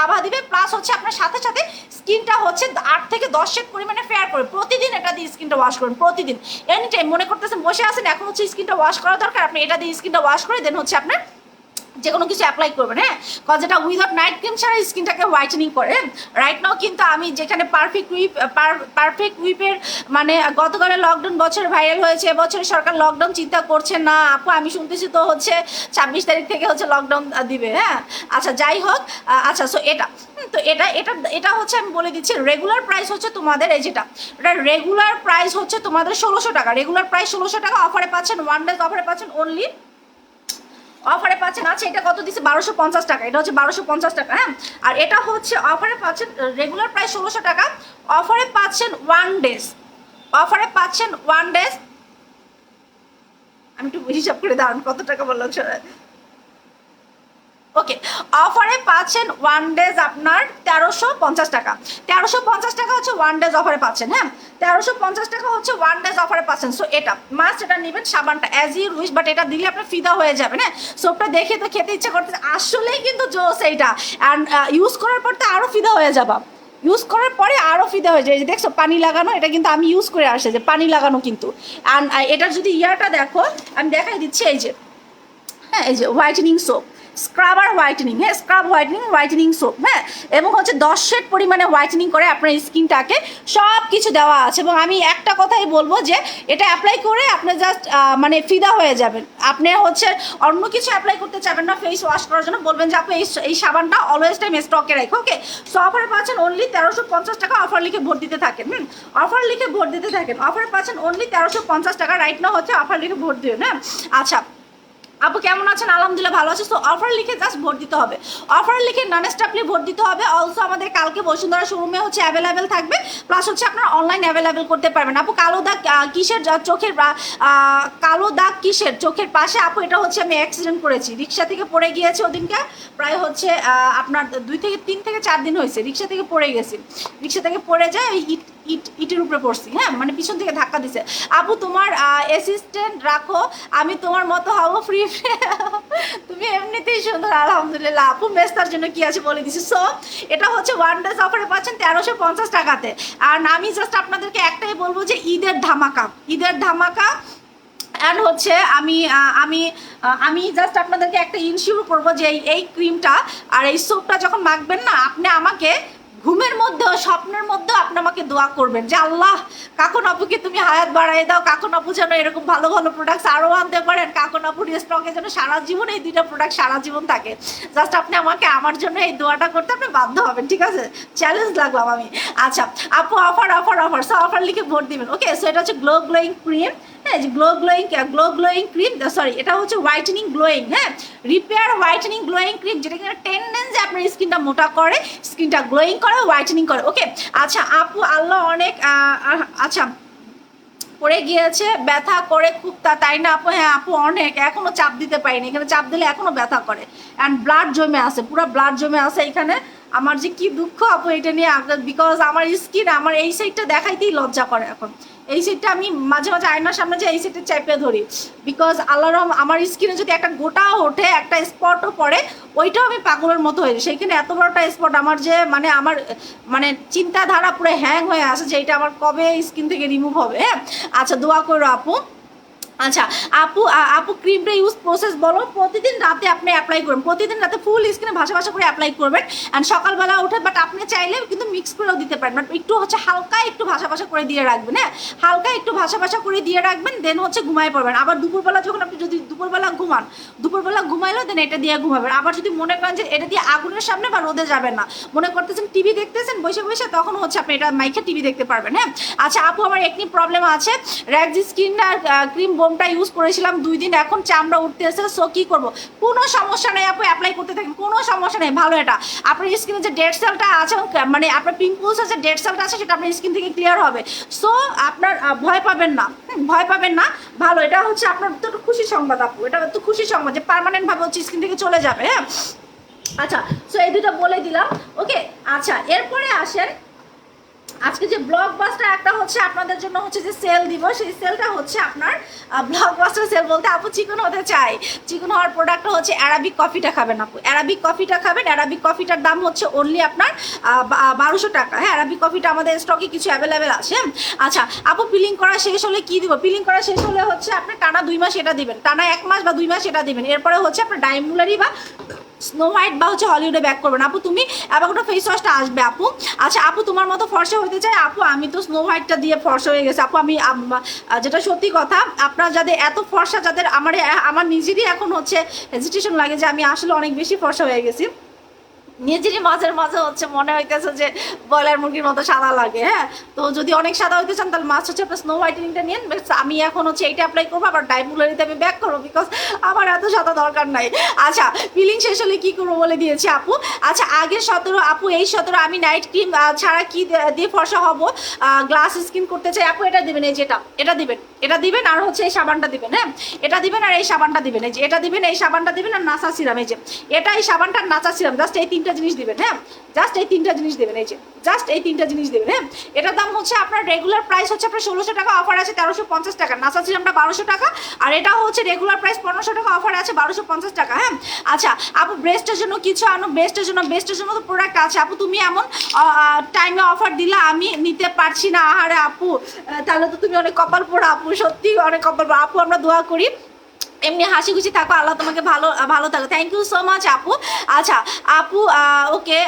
আভা দিবে, প্লাস হচ্ছে আপনার সাথে সাথে স্কিনটা হচ্ছে 8 থেকে 10 শেড পরিমাণে ফেয়ার করে। প্রতিদিন এটা দিয়ে স্কিনটা ওয়াশ করুন, প্রতিদিন এনি টাইম। মনে করতেছেন বসে আছেন, এখন হচ্ছে স্কিনটা ওয়াশ করা দরকার, আপনি এটা দিয়ে স্কিনটা ওয়াশ করে দেন হচ্ছে আপনার যে কোনো কিছু অ্যাপ্লাই করবেন। হ্যাঁ, কজ এটা উইদাউট নাইট ক্রিম ছাড়া স্কিনটাকে হোয়াইটেনিং করে। রাইট নাও কিন্তু আমি যেখানে পারফেক্ট উইপের মানে গতকালের লকডাউন বছর ভাইরাল হয়েছে, এবছর সরকার লকডাউন চিন্তা করছে না আপু, আমি শুনতেছি তো হচ্ছে 26 তারিখ থেকে হচ্ছে লকডাউন দিবে। হ্যাঁ, আচ্ছা যাই হোক, আচ্ছা সো এটা তো এটা হচ্ছে আমি বলে দিচ্ছি, রেগুলার প্রাইস হচ্ছে তোমাদের এই যেটা, এটা রেগুলার প্রাইস হচ্ছে তোমাদের 1600 টাকা, রেগুলার প্রাইস 1600 টাকা, অফারে পাচ্ছেন, ওয়ান ডেজ অফারে পাচ্ছেন অনলি, অফারে পাচ্ছেন। আচ্ছা এটা কত দিচ্ছে, 1250 টাকা, এটা হচ্ছে 1250 টাকা। হ্যাঁ, আর এটা হচ্ছে অফারে পাচ্ছেন, রেগুলার প্রাইস 1600 টাকা, অফারে পাচ্ছেন ওয়ান ডেজ, আমি একটু হিসাব করে দাঁড়ান কত টাকা বললাম। ওকে, অফারে পাচ্ছেন ওয়ান ডেজ আপনার 1350 টাকা, 1350 টাকা হচ্ছে ওয়ান ডেজ অফারে পাচ্ছেন। হ্যাঁ, 1350 টাকা হচ্ছে ওয়ান ডেজ অফারে পাচ্ছেন। সো এটা মাস্ট, এটা নেবেন। সাবানটা অ্যাজ ইউ উইশ, বাট এটা দিলে আপনার ফিদা হয়ে যাবে। হ্যাঁ, সোপটা দেখে তো খেতে ইচ্ছা করতেছে, আসলেই কিন্তু জোস এইটা, অ্যান্ড ইউজ করার পর তো আরও ফিদা হয়ে যাবা, ইউজ করার পরে আরও ফিদা হয়ে যায়। যে দেখছো পানি লাগানো, এটা কিন্তু আমি ইউজ করে আসে যে পানি লাগানো কিন্তু। অ্যান্ড এটার যদি ইয়ারটা দেখো, আমি দেখাই দিচ্ছি, এই যে হ্যাঁ, এই যে হোয়াইটেনিং সোপ, স্ক্রাবার হোয়াইটেনিং। হ্যাঁ, স্ক্রাব হোয়াইটেনিং সোপ। হ্যাঁ, এবং হচ্ছে 10 শেড পরিমাণে হোয়াইটেনিং করে আপনার স্কিনটাকে, সব কিছু দেওয়া আছে। এবং আমি একটা কথাই বলবো যে এটা অ্যাপ্লাই করে আপনি জাস্ট মানে ফিদা হয়ে যাবেন। আপনি হচ্ছে অন্য কিছু অ্যাপ্লাই করতে চাবেন না ফেস ওয়াশ করার জন্য, বলবেন যে আপনি এই সাবানটা অলওয়েজ টাইম স্টকে রাখো। ওকে, সো অফারে পাচ্ছেন অনলি 1350 টাকা, অফার লিখে ভোট দিতে থাকেন। অফারে পাচ্ছেন অনলি 1350 টাকা, রাইট না হচ্ছে অফার লিখে ভোট দিবেন। হ্যাঁ, আচ্ছা আপু কেমন আছেন? আলহামদুলিল্লাহ ভালো আছে। তো অফার লিখে জাস্ট ভোট দিতে হবে, অফার লিখে নন স্টপলি ভোট দিতে হবে। অলসো আমাদের কালকে বসুন্ধরা শোরুমে হচ্ছে অ্যাভেলেবেল থাকবে, প্লাস হচ্ছে আপনার অনলাইন অ্যাভেলেবেল করতে পারবেন। আপু কালো দাগ কিসের চোখের, কালো দাগ কিসের চোখের পাশে? আপু এটা হচ্ছে আমি অ্যাক্সিডেন্ট করেছি, রিক্সা থেকে পড়ে গিয়েছে ওদিনকে, প্রায় হচ্ছে আপনার 2 থেকে 3 থেকে 4 দিন হয়েছে। রিক্সা থেকে পড়ে গেছি, রিক্সা থেকে পড়ে যায় ওই ইটের উপরে পড়ছি। হ্যাঁ, মানে পিছন থেকে ধাক্কা দিছে। আপু তোমার অ্যাসিস্ট্যান্ট রাখো, আমি তোমার মতো হবো ফ্রি। তুমি এমনিতেই সুন্দর, আলহামদুলিল্লাহ। আপু মেস্তার জন্য কি আছে বলে দিছি। সো এটা হচ্ছে ওয়ান ডেজ অফারে পাচ্ছেন 1350 টাকাতে। আর আমি জাস্ট আপনাদেরকে একটাই বলবো যে ঈদের ধামাকা। অ্যান্ড হচ্ছে আমি জাস্ট আপনাদেরকে একটা ইনশিওর করবো যে এই ক্রিমটা আর এই সোপটা যখন মাখবেন না, আপনি আমাকে ঘুমের মধ্যেও স্বপ্নের মধ্যেও আপনি আমাকে দোয়া করবেন যে আল্লাহ কাকুন আপুকে তুমি হায়াত বাড়াই দাও, কাকুন আপু যেন এরকম ভালো ভালো প্রোডাক্টস আরও আনতে পারেন, কাকুন আপুর স্টকে যেন সারা জীবন এই 2টা প্রোডাক্ট সারা জীবন থাকে। জাস্ট আপনি আমাকে আমার জন্য এই দোয়াটা করতে আপনি বাধ্য হবেন, ঠিক আছে? চ্যালেঞ্জ লাগলাম আমি। আচ্ছা আপু অফার সো অফার লিখে ভোট দিবেন। ওকে, সো এটা হচ্ছে গ্লোয়িং ক্রিম। হ্যাঁ, যে গ্লোয়িং ক্রিম, সরি এটা হচ্ছে হোয়াইটেনিং গ্লোয়িং। হ্যাঁ, রিপেয়ার হোয়াইটেনিং গ্লোয়িং ক্রিম, যেটা কিনা টেন্ডেন্সি আপনার স্কিনটা মোটা করে, স্কিনটা গ্লোয়িং করে, হোয়াইটেনিং করে। ওকে, আচ্ছা আপু আল্লাহ অনেক আচ্ছা পড়ে গিয়েছে, ব্যথা করে খুব, তাই না আপু? হ্যাঁ আপু অনেক, এখনো চাপ দিতে পারিনি, এখানে চাপ দিলে এখনো ব্যথা করে, অ্যান্ড ব্লাড জমে আছে, পুরো ব্লাড জমে আছে এখানে। আমার যে কি দুঃখ আপু এটা নিয়ে, বিকজ আমার স্কিন আমার এই সাইডটা দেখাইতেই লজ্জা করে এখন। এই সাইডটা আমি মাঝে মাঝে আয়নার সামনে যে এই সাইডটা চেপে ধরি, বিকজ আল্লাহর আমার স্কিনে যদি একটা গোটাও ওঠে, একটা স্পটও পড়ে, ওইটাও আমি পাগলের মতো হয়ে যায়। সেইখানে এত বড়টা স্পট আমার যে আমার চিন্তাধারা পুরো হ্যাং হয়ে আসে যে এটা আমার কবে স্কিন থেকে রিমুভ হবে। হ্যাঁ, আচ্ছা দোয়া করো আপু। আচ্ছা আপু আপু ক্রিমটা ইউজ প্রসেস বলো। প্রতিদিন রাতে আপনি অ্যাপ্লাই করবেন, প্রতিদিন রাতে ফুল স্কিনে ভাসা ভাসা করে অ্যাপ্লাই করবেন অ্যান্ড সকালবেলা উঠে, বাট আপনি চাইলে কিন্তু মিক্স করেও দিতে পারেন, বাট একটু হচ্ছে হালকা একটু ভাসা ভাসা করে দিয়ে রাখবেন। হ্যাঁ, হালকা একটু ভাসা ভাসা করে দিয়ে রাখবেন, দেন হচ্ছে ঘুমায় পড়বেন। আবার দুপুরবেলা যখন আপনি যদি দুপুরবেলা ঘুমান, দুপুরবেলা ঘুমাইলেও দেন এটা দিয়ে ঘুমাবেন। আবার যদি মনে করেন যে এটা দিয়ে আগুনের সামনে বা রোদে যাবেন না, মনে করতেছেন টিভি দেখতেছেন বসে বসে, তখন হচ্ছে আপনি এটা মাইকে টিভি দেখতে পারবেন। হ্যাঁ, আচ্ছা আপু আমার একনি প্রবলেম আছে, র্যাকজি স্কিন আর ক্রিম বোমটা ইউজ করেছিলাম 2 দিন, এখন চামড়া উঠতে এসে, সো কি করব? কোনো সমস্যা নেই আপু, অ্যাপ্লাই করতে থাকেন, কোনো সমস্যা নেই, ভালো এটা। আপনার স্কিনে যে ডেড সেলটা আছে, মানে আপনার পিম্পলস আছে, ডেড সেলটা আছে, সেটা আপনার স্কিন থেকে ক্লিয়ার হবে। সো আপনার ভয় পাবেন না, ভয় পাবেন না, ভালো। এটা হচ্ছে আপনার তো খুশি সংবাদ আপু, এটা তো খুশি সংবাদ যে পার্মানেন্ট ভাবে হচ্ছে স্কিন থেকে চলে যাবে। হ্যাঁ, আচ্ছা সো এই দুটো বলে দিলাম। ওকে, আচ্ছা এরপরে আসেন, আজকে যে ব্লকবাস্টার একটা হচ্ছে আপনাদের জন্য হচ্ছে যে সেল দিব, সেই সেলটা হচ্ছে আপনার ব্লকবাস্টার সেল বলতে আপু চিকন হতে চাই, চিকন হওয়ার প্রোডাক্টটা হচ্ছে অ্যারাবিক কফিটা খাবেন আপু, অ্যারাবিক কফিটা খাবেন। অ্যারাবিক কফিটার দাম হচ্ছে অনলি আপনার 1200 টাকা। হ্যাঁ, অ্যারাবিক কফিটা আমাদের স্টকে কিছু অ্যাভেলেবেল আছে। আচ্ছা আপু পিলিং করা শেষ হলে কি দিব? পিলিং করা শেষ হলে হচ্ছে আপনি টানা 2 মাস এটা দিবেন, টানা 1 মাস বা 2 মাস এটা দিবেন। এরপরে হচ্ছে আপনার ডাইমুলারি বা স্নো হোয়াইট বা হচ্ছে হলিউডে ব্যাক করবেন। আপু তুমি অ্যাভোকাডো ফেস ওয়াশটা আসবে আপু। আচ্ছা আপু তোমার মতো ফর্সা হতে চাই আপু, আমি তো স্নো হোয়াইটটা দিয়ে ফর্সা হয়ে গেছে আপু। আমি যেটা সত্যি কথা, আপনার যাদের এত ফর্সা, যাদের আমার নিজেরই এখন হচ্ছে হেজিটেশন লাগে যে আমি আসলে অনেক বেশি ফর্সা হয়ে গেছি, নিজেরই মাঝের মাঝে হচ্ছে মনে হইতেছে যে ব্রয়লার মুরগির মতো সাদা লাগে। হ্যাঁ, তো যদি অনেক সাদা হইতে চান তাহলে মাস্ট হচ্ছে আপনার স্নো হোয়াইটেনিংটা নিন। আমি এখন হচ্ছে এইটা অ্যাপ্লাই করবো, আবার ডাইমুলারিতে আমি ব্যাক করবো, বিকজ আমার এত সাদা দরকার নাই। আচ্ছা পিলিং শেষ হলে কী করবো বলে দিয়েছি আপু। আচ্ছা আগের 17 আপু, এই 17 আমি নাইট ক্রিম ছাড়া কি দিয়ে ফর্সা হবো, গ্লাস স্কিন করতে চাই আপু, এটা দিবেন, এই যেটা এটা দিবেন, এটা দিবেন, আর হচ্ছে এই সাবানটা দিবেন। হ্যাঁ, এটা দিবেন আর এই সাবানটা দিবেন, এই যে এটা দিবেন, এই সাবানটা দিবেন আর নাচা সিরাম, এই যে এটা, এই সাবানটা নাচা সিরাম, জাস্ট এই 3টা জিনিস দিবেন। হ্যাঁ, জাস্ট এই 3টা জিনিস দেবেন, এই যে জাস্ট এই 3টা জিনিস দেবেন। হ্যাঁ, এটার দাম হচ্ছে আপনার রেগুলার প্রাইস হচ্ছে আপনার 1600 টাকা, অফার আছে 1350 টাকা। নাসা সিরামটা 1200 টাকা, আর এটা হচ্ছে রেগুলার প্রাইস 1500 টাকা, অফার আছে 1250 টাকা। হ্যাঁ, আচ্ছা আপু ব্রেস্টের জন্য কিছু আনো, বেস্টের জন্য তো প্রোডাক্ট আছে আপু, তুমি এমন টাইমে অফার দিলা আমি নিতে পারছি না। আহারে আপু, তাহলে তো তুমি অনেক কপাল পোড়া আপু, সত্যি অনেক কপাল পোড়া আপু। আমরা দোয়া করি এমনি হাসি খুশি থাকো, আল্লাহ তোমাকে ভালো ভালো থাকো। থ্যাংক ইউ সো মাচ আপু। আচ্ছা আপু ওকে,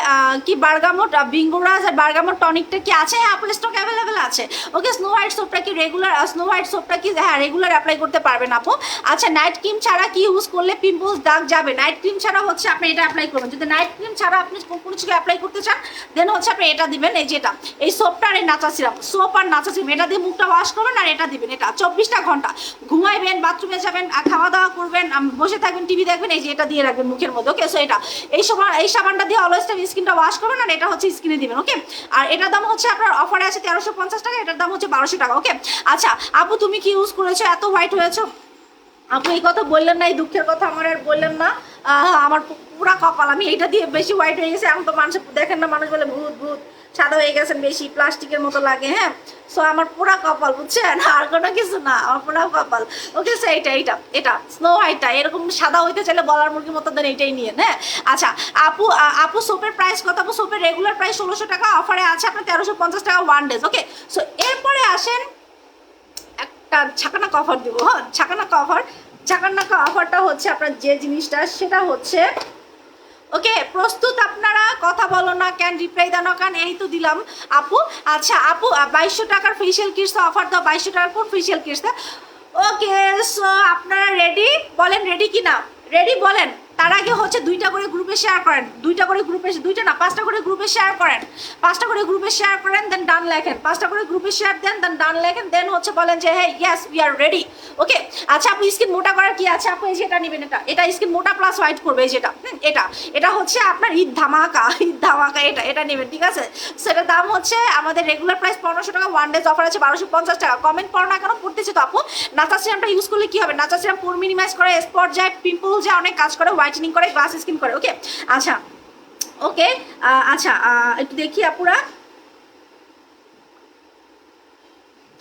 কি বার্গামোট বিঙ্গোরাজ আর বার্গামোট টনিকটা কি আছে? হ্যাঁ আপু স্টক অ্যাভেলেবেল আছে। ওকে, স্নো হোয়াইট সোপটা কি রেগুলার, স্নো হোয়াইট সোপটা কি হ্যাঁ রেগুলার অ্যাপ্লাই করতে পারবেন আপু। আচ্ছা নাইট ক্রিম ছাড়া কি ইউজ করলে পিম্পলস দাগ যাবে? নাইট ক্রিম ছাড়া হচ্ছে আপনি এটা অ্যাপ্লাই করবেন। যদি নাইট ক্রিম ছাড়া আপনি কোনো কিছু অ্যাপ্লাই করতে চান, দেন হচ্ছে আপনি এটা দিবেন, এই যেটা এই সোপটা আর এই নাচা সিরাম, সোপ আর নাচা সিরাম, এটা দিয়ে মুখটা ওয়াশ করবেন আর এটা দিবেন। এটা 24টা ঘন্টা ঘুমাইবেন, বাথরুমে যাবেন, খাওয়া দাওয়া করবেন, বসে থাকবেন, টিভি দেখবেন, এই যে এটা দিয়ে রাখবেন মুখের মধ্যে। ওকে, সো এটা এই সাবানটা দিয়ে অলওয়েজ টাইম স্কিনটা ওয়াশ করবেন আর এটা হচ্ছে স্কিনে দিবেন। ওকে, আর এটার দাম হচ্ছে আপনার অফারে আছে 1350 টাকা, এটার দাম হচ্ছে 1200 টাকা। ওকে, আচ্ছা আপু তুমি কি ইউজ করেছো এত হোয়াইট হয়েছো? আপু এই কথা বললেন না, এই দুঃখের কথা আমার আর বললেন না। আমার পুরা কপাল, আমি এইটা দিয়ে বেশি হোয়াইট হয়ে গেছে। এখন তো মানুষ দেখেন না, মানুষ বলে ভূত ভূত, সাদা হয়ে গেছেন বেশি, প্লাস্টিকের মতো লাগে। হ্যাঁ, সো আমার পুরা কপাল, বুঝছেন, আর কোনো কিছু না, আমার পুরা কপাল। ওকে, সো এটা স্নো হোয়াইটটা এরকম সাদা হইতে চাইলে বলার মুরগির মতো দেন এইটাই নিয়ে। হ্যাঁ, আচ্ছা আপু আপু সোপের প্রাইস কত? আপু সোপের রেগুলার প্রাইস 1600 টাকা, অফারে আছে আপনার 1350 টাকা 1 ডেজ। ওকে, সো এরপরে আসেন একটা ছাকানাকা অফার দিব। হ্যাঁ, ছাকানাকা অফারটা হচ্ছে আপনার যে জিনিসটা সেটা হচ্ছে, ওকে প্রস্তুত আপনারা? কথা বলো না কেন, রিপ্লাই দাও না কেন? এই তো দিলাম আপু। আচ্ছা আপু 2200 টাকার ফেশিয়াল কিটস অফার দাও, 2200 টাকার কোন ফেশিয়াল কিটস? ওকে, সো আপনারা রেডি? বলেন রেডি কি না? রেডি বলেন। তার আগে হচ্ছে 2টা করে গ্রুপে শেয়ার করেন, 2টা করে গ্রুপে, 2টা না 5টা করে গ্রুপে শেয়ার করেন, 5টা করে গ্রুপে শেয়ার করেন, দেন ডান লেখেন, 5টা করে গ্রুপে শেয়ার দেন, দেন ডান লেখেন, দেন হচ্ছে বলেন যে হ্যাঁ ইয়েস উই আর রেডি। ওকে, আচ্ছা আপু স্কিন মোটা করার কি আছে আপু? এই যে এটা নেবেন, এটা স্কিন মোটা প্লাস হোয়াইট করবে, এই যেটা এটা হচ্ছে আপনার ঈদ ধামাকা এটা নেবেন, ঠিক আছে? সেটার দাম হচ্ছে আমাদের রেগুলার প্রাইস 1500 টাকা, 1 ডেজ অফার আছে 1250 টাকা। কমেন্ট পড়ো না কেন? পড়তেছে তো আপু। নাচা সিরামটা ইউজ করলে কি হবে? নাচা সিরাম পোর মিনিমাইজ করে, স্পট যায়, পিম্পল যায়, অনেক কাজ করে, হোয়াইটেনিং করে, গ্লাস স্কিন করে। ওকে, আচ্ছা ওকে, আচ্ছা একটু দেখি আপুরা।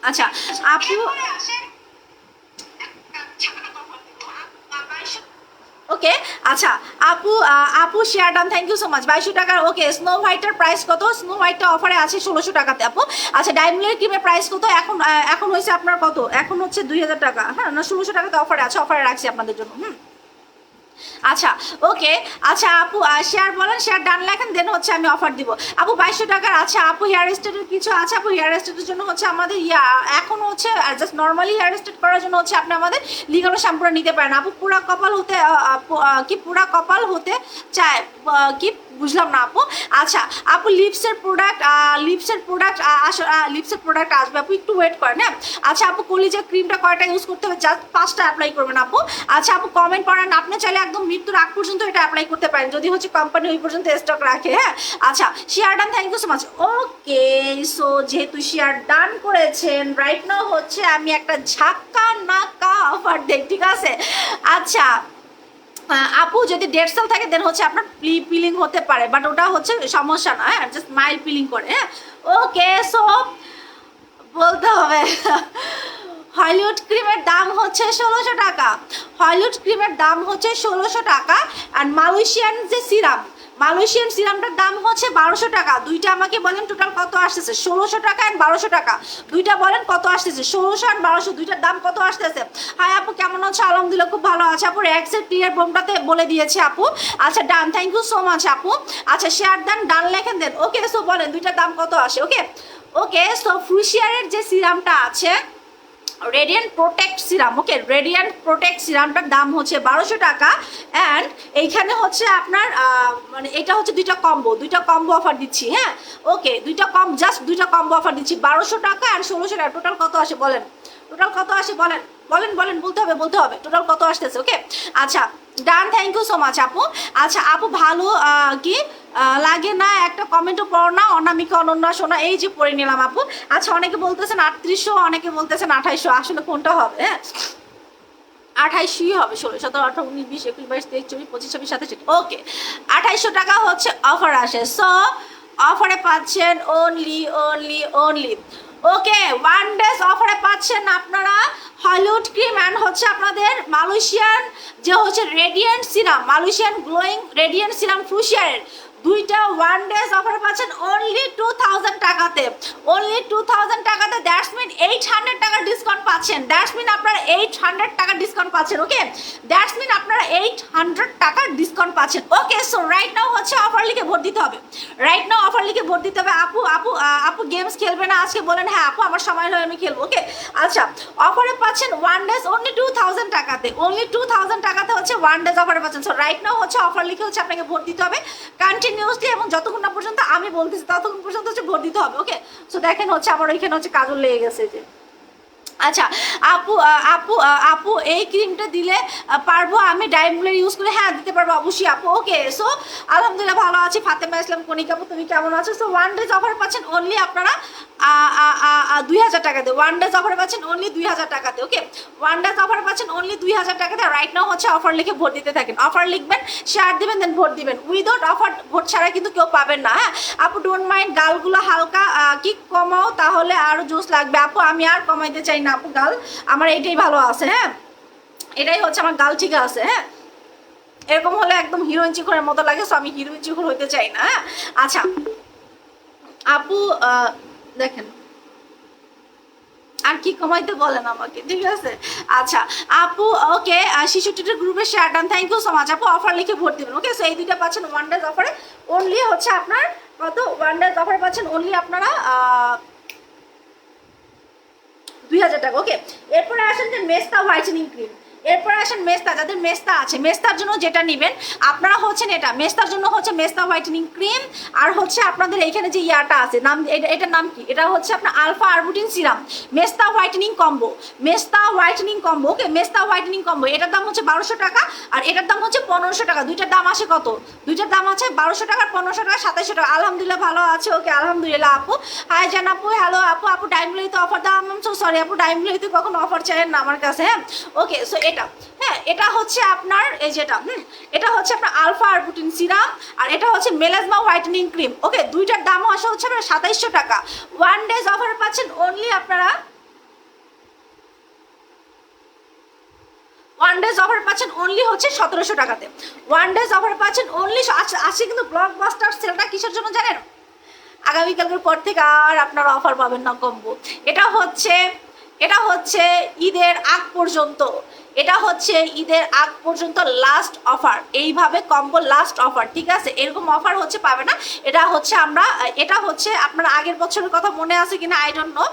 আচ্ছা আপু ওকে আচ্ছা আপু আপু share done, thank you so much. 2200 টাকার ওকে। স্নো হোয়াইটের প্রাইস কত? স্নো হোয়াইটটা অফারে আছে 1600 টাকাতে আপু। আচ্ছা ডায়মন্ডের ক্রিমের প্রাইস কত এখন? এখন হয়েছে আপনার কত? এখন হচ্ছে 2000 টাকা, হ্যাঁ না 1600 টাকাতে অফারে আছে, অফারে রাখছি আপনাদের জন্য। আচ্ছা ওকে আচ্ছা আপু শেয়ার বলেন, শেয়ার ডান লেখেন, দেন হচ্ছে আমি অফার দিব আপু 2200 টাকার। আচ্ছা আপু হেয়ার স্টাইলের কিছু আছে আপু? হেয়ার স্টাইলের জন্য হচ্ছে আমাদের এখন হচ্ছে জাস্ট নর্মালি হেয়ার স্টাইল করার জন্য হচ্ছে আপনি আমাদের লিগানো শ্যাম্পুটা নিতে পারেন আপু। পুরা কপাল হতে কি পুরা কপাল হতে চায় কি বুঝলাম না আপু। আচ্ছা আপু লিপসের প্রোডাক্ট লিপসের প্রোডাক্ট আসবে আপু, একটু ওয়েট করেন হ্যাঁ। আচ্ছা আপু কলিজা ক্রিমটা কয়টা ইউজ করতে হবে? জাস্ট 5টা অ্যাপ্লাই করবেন আপু। আচ্ছা আপু কমেন্ট করেন, আপনি চাইলে একদম মৃত্যুর আগ পর্যন্ত এটা অ্যাপ্লাই করতে পারেন যদি হচ্ছে কোম্পানি ওই পর্যন্ত স্টক রাখে হ্যাঁ। আচ্ছা share done, thank you so much. Okay so যেহেতু শেয়ার ডান করেছেন রাইট নাও হচ্ছে আমি একটা ঝাক্কা নাকা অফার দেই, ঠিক আছে? আচ্ছা আপু যদি 1.5 সাল থাকে দেন হচ্ছে আপনার পিলিং হতে পারে, বাট ওটা হচ্ছে সমস্যা না, হ্যাঁ জাস্ট মাইল্ড পিলিং করে হ্যাঁ। ওকে সো বলতে হবে হলিউড ক্রিমের দাম হচ্ছে 1600 টাকা, হলিউড ক্রিমের দাম হচ্ছে 1600 টাকা। আর মালয়েশিয়ান সিরামটার দাম হচ্ছে 1200 টাকা। দুইটা আমাকে বলেন টোটাল কত আসতেছে? 1600 টাকা অ্যান্ড 1200 টাকা। দুইটা বলেন কত আসতেছে? 1600 অ্যান্ড 1200, দুইটার দাম কত আসতেছে? হাই আপু কেমন আছো? আলহামদুলিল্লাহ খুব ভালো আছে আপু। র্যাক্সের ক্লিয়ার বোমটাতে বলে দিয়েছে আপু। আচ্ছা ডান, থ্যাংক ইউ সো মাচ আপু। আচ্ছা শেয়ার দেন, ডান লেখেন দেন। ওকে সো বলেন দুইটার দাম কত আসে? ওকে ওকে সো ফ্রুশিয়ারের যে সিরামটা আছে রেডিয়েন্ট প্রোটেক্ট সিরাম, ওকে রেডিয়েন্ট প্রোটেক্ট সিরামটার দাম হচ্ছে 1200 টাকা। অ্যান্ড এইখানে হচ্ছে আপনার মানে এটা হচ্ছে দুইটা কম্বো অফার দিচ্ছি হ্যাঁ। ওকে জাস্ট দুইটা কম্বো অফার দিচ্ছি 1200 টাকা অ্যান্ড 1600 টাকা। টোটাল কত আসে বলেন? টোটাল কত আসে বলেন? বলেন বলতে হবে টোটাল কত আসতেছে? ওকে আচ্ছা ডান, থ্যাংক ইউ সো মাচ আপু। আচ্ছা আপু ভালো কি লাগে না একটা কমেন্টও পড়ো না, অনামিকা অনন্যা সোনা এই যে পড়ে নিলাম আপু। আচ্ছা অনেকে বলতেছেন 3800, অনেকে বলতেছেন 2800, আসলে কোনটা হবে? হ্যাঁ 2800 হবে, 16, 17, 18, 19, 20, 21, 22, 23, 24, 25, 26, 27। ওকে 2800 টাকা হচ্ছে অফার আসে। সো অফারে পাচ্ছেন অনলি ওকে 1 ডেজ অফারে পাচ্ছেন আপনারা হলিউড ক্রিম অ্যান্ড হচ্ছে আপনাদের মালয়েশিয়ান যে হচ্ছে radiant serum, Malaysian glowing radiant serum ফ্রুশিয়ারের দুইটা 1 ডেজ অফারে পাচ্ছেন অনলি 2000 টাকাতে, অনলি 2000 টাকাতে। দ্যাটস মিন 800 টাকা ডিসকাউন্ট পাচ্ছেন, দ্যাটস মিন আপনারা 800 টাকা ডিসকাউন্ট পাচ্ছেন। ওকে দ্যাটস মিন আপনারা 800 টাকার ডিসকাউন্ট পাচ্ছেন। ওকে সো রাইট নাও হচ্ছে অফার লিখে ভোট দিতে হবে, রাইট নাও অফার লিখে ভোট দিতে হবে। আপু গেমস খেলবে না আজকে? বলেন হ্যাঁ আপু আমার সময় হলে আমি খেলবো। ওকে আচ্ছা অফারে পাচ্ছেন 1 ডেজ অনলি 2000 টাকাতে, অনলি 2000 টাকাতে হচ্ছে 1 ডেজ অফারে পাচ্ছেন। সো রাইট নাও হচ্ছে অফার লিখে হচ্ছে আপনাকে ভোট দিতে হবে কন্টিনিউসলি, এবং যতক্ষণ না পর্যন্ত আমি বলতেছি ততক্ষণ পর্যন্ত হচ্ছে ভোট দিতে হবে। ওকে সো দেখেন হচ্ছে আমার ওইখানে হচ্ছে কাজল লেগে গেছে যে। আচ্ছা আপু আপু আপু এই ক্রিমটা দিলে পারবো আমি ডাইমুলের ইউজ করে? হ্যাঁ দিতে পারবো অবশ্যই আপু। ওকে সো আলহামদুলিল্লাহ ভালো আছি। ফাতেমা ইসলাম কণিকা আপু তুমি কেমন আছো? সো 1 ডেজ অফার পাচ্ছেন অনলি আপনারা 2000 টাকাতে, 1 ডেজ অফার পাচ্ছেন অনলি 2000 টাকাতে। ওকে 1 ডেজ অফার পাচ্ছেন অনলি 2000 টাকাতে। রাইট নাও হচ্ছে অফার লিখে ভোট দিতে থাকেন, অফার লিখবেন, শেয়ার দিবেন, দেন ভোট দিবেন। উইদাউট অফার ভোট ছাড়া কিন্তু কেউ পাবেন না হ্যাঁ। আপু ডোন্ট মাইন্ড গালগুলো হালকা কি কমাও তাহলে আরো জোস লাগবে। আপু আমি আর কমাইতে চাই না আপু, গাল আমার এইটাই ভালো আছে হ্যাঁ, এটাই হচ্ছে আমার গাল ঠিক আছে হ্যাঁ। এরকম হলে একদম হিরোইন চিকুরের মতো লাগে, সো আমি হিরোইন চিকুর হইতে চাই না হ্যাঁ। আচ্ছা আপু দেখেন আর কি কমাইতে বলেন আমাকে, ঠিক আছে? আচ্ছা আপু ওকে শিশুটির গ্রুপে share done, thank you so much আপু। অফার লিখে ভোট দিবেন। ওকে সো এই দুইটা পাচ্ছেন 1 ডেজ অফারে অনলি হচ্ছে আপনার কত? 1 ডেজ অফারে পাচ্ছেন অনলি আপনারা 2000 টাকা। ওকে এরপরে আসেন যে মেস্তা হোয়াইটেনিং ক্রিম, এরপরে আসেন মেস্তা, যাদের মেস্তা আছে মেস্তার জন্য যেটা নেবেন আপনারা হচ্ছেন এটা মেস্তার জন্য হচ্ছে মেস্তা হোয়াইটেনিং ক্রিম। আর হচ্ছে আপনাদের এইখানে যে ইয়াটা আছে নাম, এটার নাম কি? এটা হচ্ছে আপনার আলফা আরবুটিন সিরাম মেস্তা হোয়াইটেনিং কম্বো, মেস্তা হোয়াইটেনিং কম্বো। ওকে মেস্তা হোয়াইটেনিং কম্বো এটার দাম হচ্ছে 1200 টাকা আর এটার দাম হচ্ছে 1500 টাকা। দুইটার দাম আসে কত? দুইটার দাম আছে 1200 টাকা, 1500 টাকা, 2700 টাকা। আলহামদুলিল্লাহ ভালো আছে। ওকে আলহামদুলিল্লাহ আপু। হাই জান আপু, হ্যালো আপু। আপু ডাইমুলিতে অফার দাম, সো সরি আপু ডাইমুলিতে কখনো অফার চাইেন না আমার কাছে হ্যাঁ। ওকে সো এটা হ্যাঁ এটা হচ্ছে আপনার এই যেটা এটা হচ্ছে আপনার আলফা আরবুটিন সিরাম আর এটা হচ্ছে মেলাজমা হোয়াইটেনিং ক্রিম। ওকে দুইটার দামও আসা হচ্ছে আপনার 2700 টাকা। 1 ডেজ অফারে পাচ্ছেন অনলি আপনারা ওয়ান ডেজ অফার পাচ্ছেন অনলি হচ্ছে 1700 টাকাতে। ওয়ান ডেজ অফার পাচ্ছেন অনলি। আজকে কিন্তু ব্লকবাস্টার সেলটা কিসের জন্য জানেন? আগামীকালকের পর থেকে আর আপনারা অফার পাবেন না কম্বো। এটা হচ্ছে ঈদের আগ পর্যন্ত, এটা হচ্ছে ঈদের আগ পর্যন্ত লাস্ট অফার। এইভাবে কম্বো লাস্ট অফার, ঠিক আছে? এরকম অফার হচ্ছে পাবে না। এটা হচ্ছে আপনার আগের বছরের কথা মনে আছে কিনা আই ডোন্ট নো।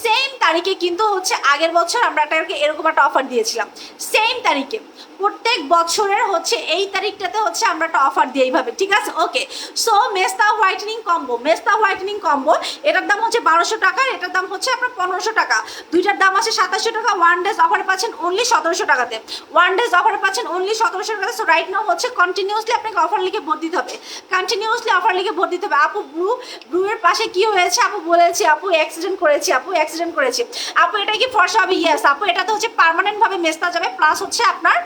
সেম তারিখে কিন্তু হচ্ছে আগের বছর আমরা এরকম একটা অফার দিয়েছিলাম, সেম তারিখে। প্রত্যেক বছরের হচ্ছে এই তারিখটাতে হচ্ছে আমরা একটা অফার দিই এইভাবে, ঠিক আছে? ওকে, সো মেস্তা হোয়াইটেনিং কম্বো এটার দাম হচ্ছে 1200 টাকা, এটার দাম হচ্ছে আপনার 1500 টাকা। দুইটার দাম আছে 2700 টাকা। ওয়ান ডেজ অফারে পাচ্ছেন অনলি 1700 টাকাতে। ওয়ান ডেজ অফারে পাচ্ছেন অনলি 1700 টাকাতে। সো রাইট নাও হচ্ছে কন্টিনিউসলি আপনাকে অফার লিখে ভোট দিতে হবে, আপু ব্লু এর পাশে কি হয়েছে? আপু বলেছি আপু অ্যাক্সিডেন্ট করেছি, আপু এটা কি ফর্সা হবে? ইয়েস আপু, এটাতে হচ্ছে পার্মানেন্ট ভাবে মেস্তা যাবে, প্লাস হচ্ছে আপনার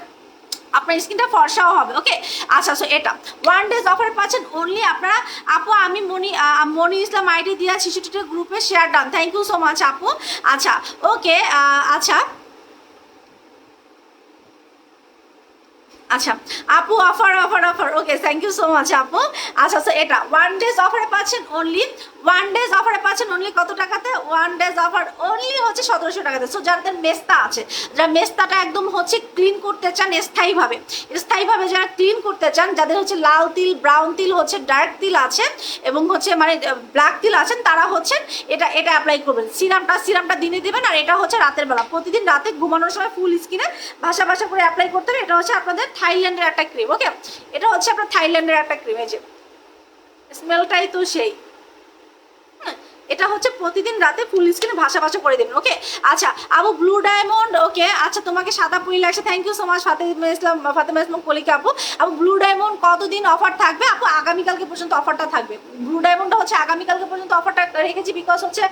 স্কিনটা ফর্সাও হবে। ওকে, আচ্ছা, সো এটা ওয়ান ডেজ অফারে পাচ্ছেন অনলি আপনারা। আপু আমি মনি ইসলাম আইডি দিয়া শিশুটির গ্রুপে share done, thank you so much আপু। আচ্ছা, ওকে, আচ্ছা আপু offer okay, thank you so much আপু। আচ্ছা, সো এটা ওয়ান ডেজ অফারে পাচ্ছেন অনলি কত টাকাতে? ওয়ান ডেজ অফার অনলি হচ্ছে 1700 টাকাতে। সো যাদের মেস্তা আছে, যারা মেস্তাটা একদম হচ্ছে ক্লিন করতে চান স্থায়ীভাবে যারা ক্লিন করতে চান, যাদের হচ্ছে লাল তিল, ব্রাউন তিল, হচ্ছে ডার্ক তিল আছে এবং হচ্ছে মানে ব্ল্যাক তিল আছেন, তারা হচ্ছে এটা অ্যাপ্লাই করবেন। সিরামটা দিনে দেবেন, আর এটা হচ্ছে রাতের বেলা, প্রতিদিন রাতে ঘুমানোর সময় ফুল স্কিনে ভাসা করে অ্যাপ্লাই করতে হবে। এটা হচ্ছে আপনাদের থাইল্যান্ডের একটা ক্রিম। ওকে, এটা হচ্ছে আপনার থাইল্যান্ডের একটা ক্রিম। এই যে স্মেলটাই তো সেই। এটা হচ্ছে প্রতিদিন রাতে ফুল স্ক্রিনে ভাষা করে দেবেন। ওকে, আচ্ছা আপু ব্লু ডায়মন্ড, ওকে, আচ্ছা তোমাকে সাদা পুরি লাগছে, thank you so much Fatema Islam Kalika আপু। ব্লু ডায়মন্ড কতদিন অফার থাকবে? আপু আগামীকালকে পর্যন্ত অফারটা থাকবে। ব্লু ডায়মন্ডটা হচ্ছে আগামীকালকে পর্যন্ত অফারটা রেখেছি, বিকজ হচ্ছে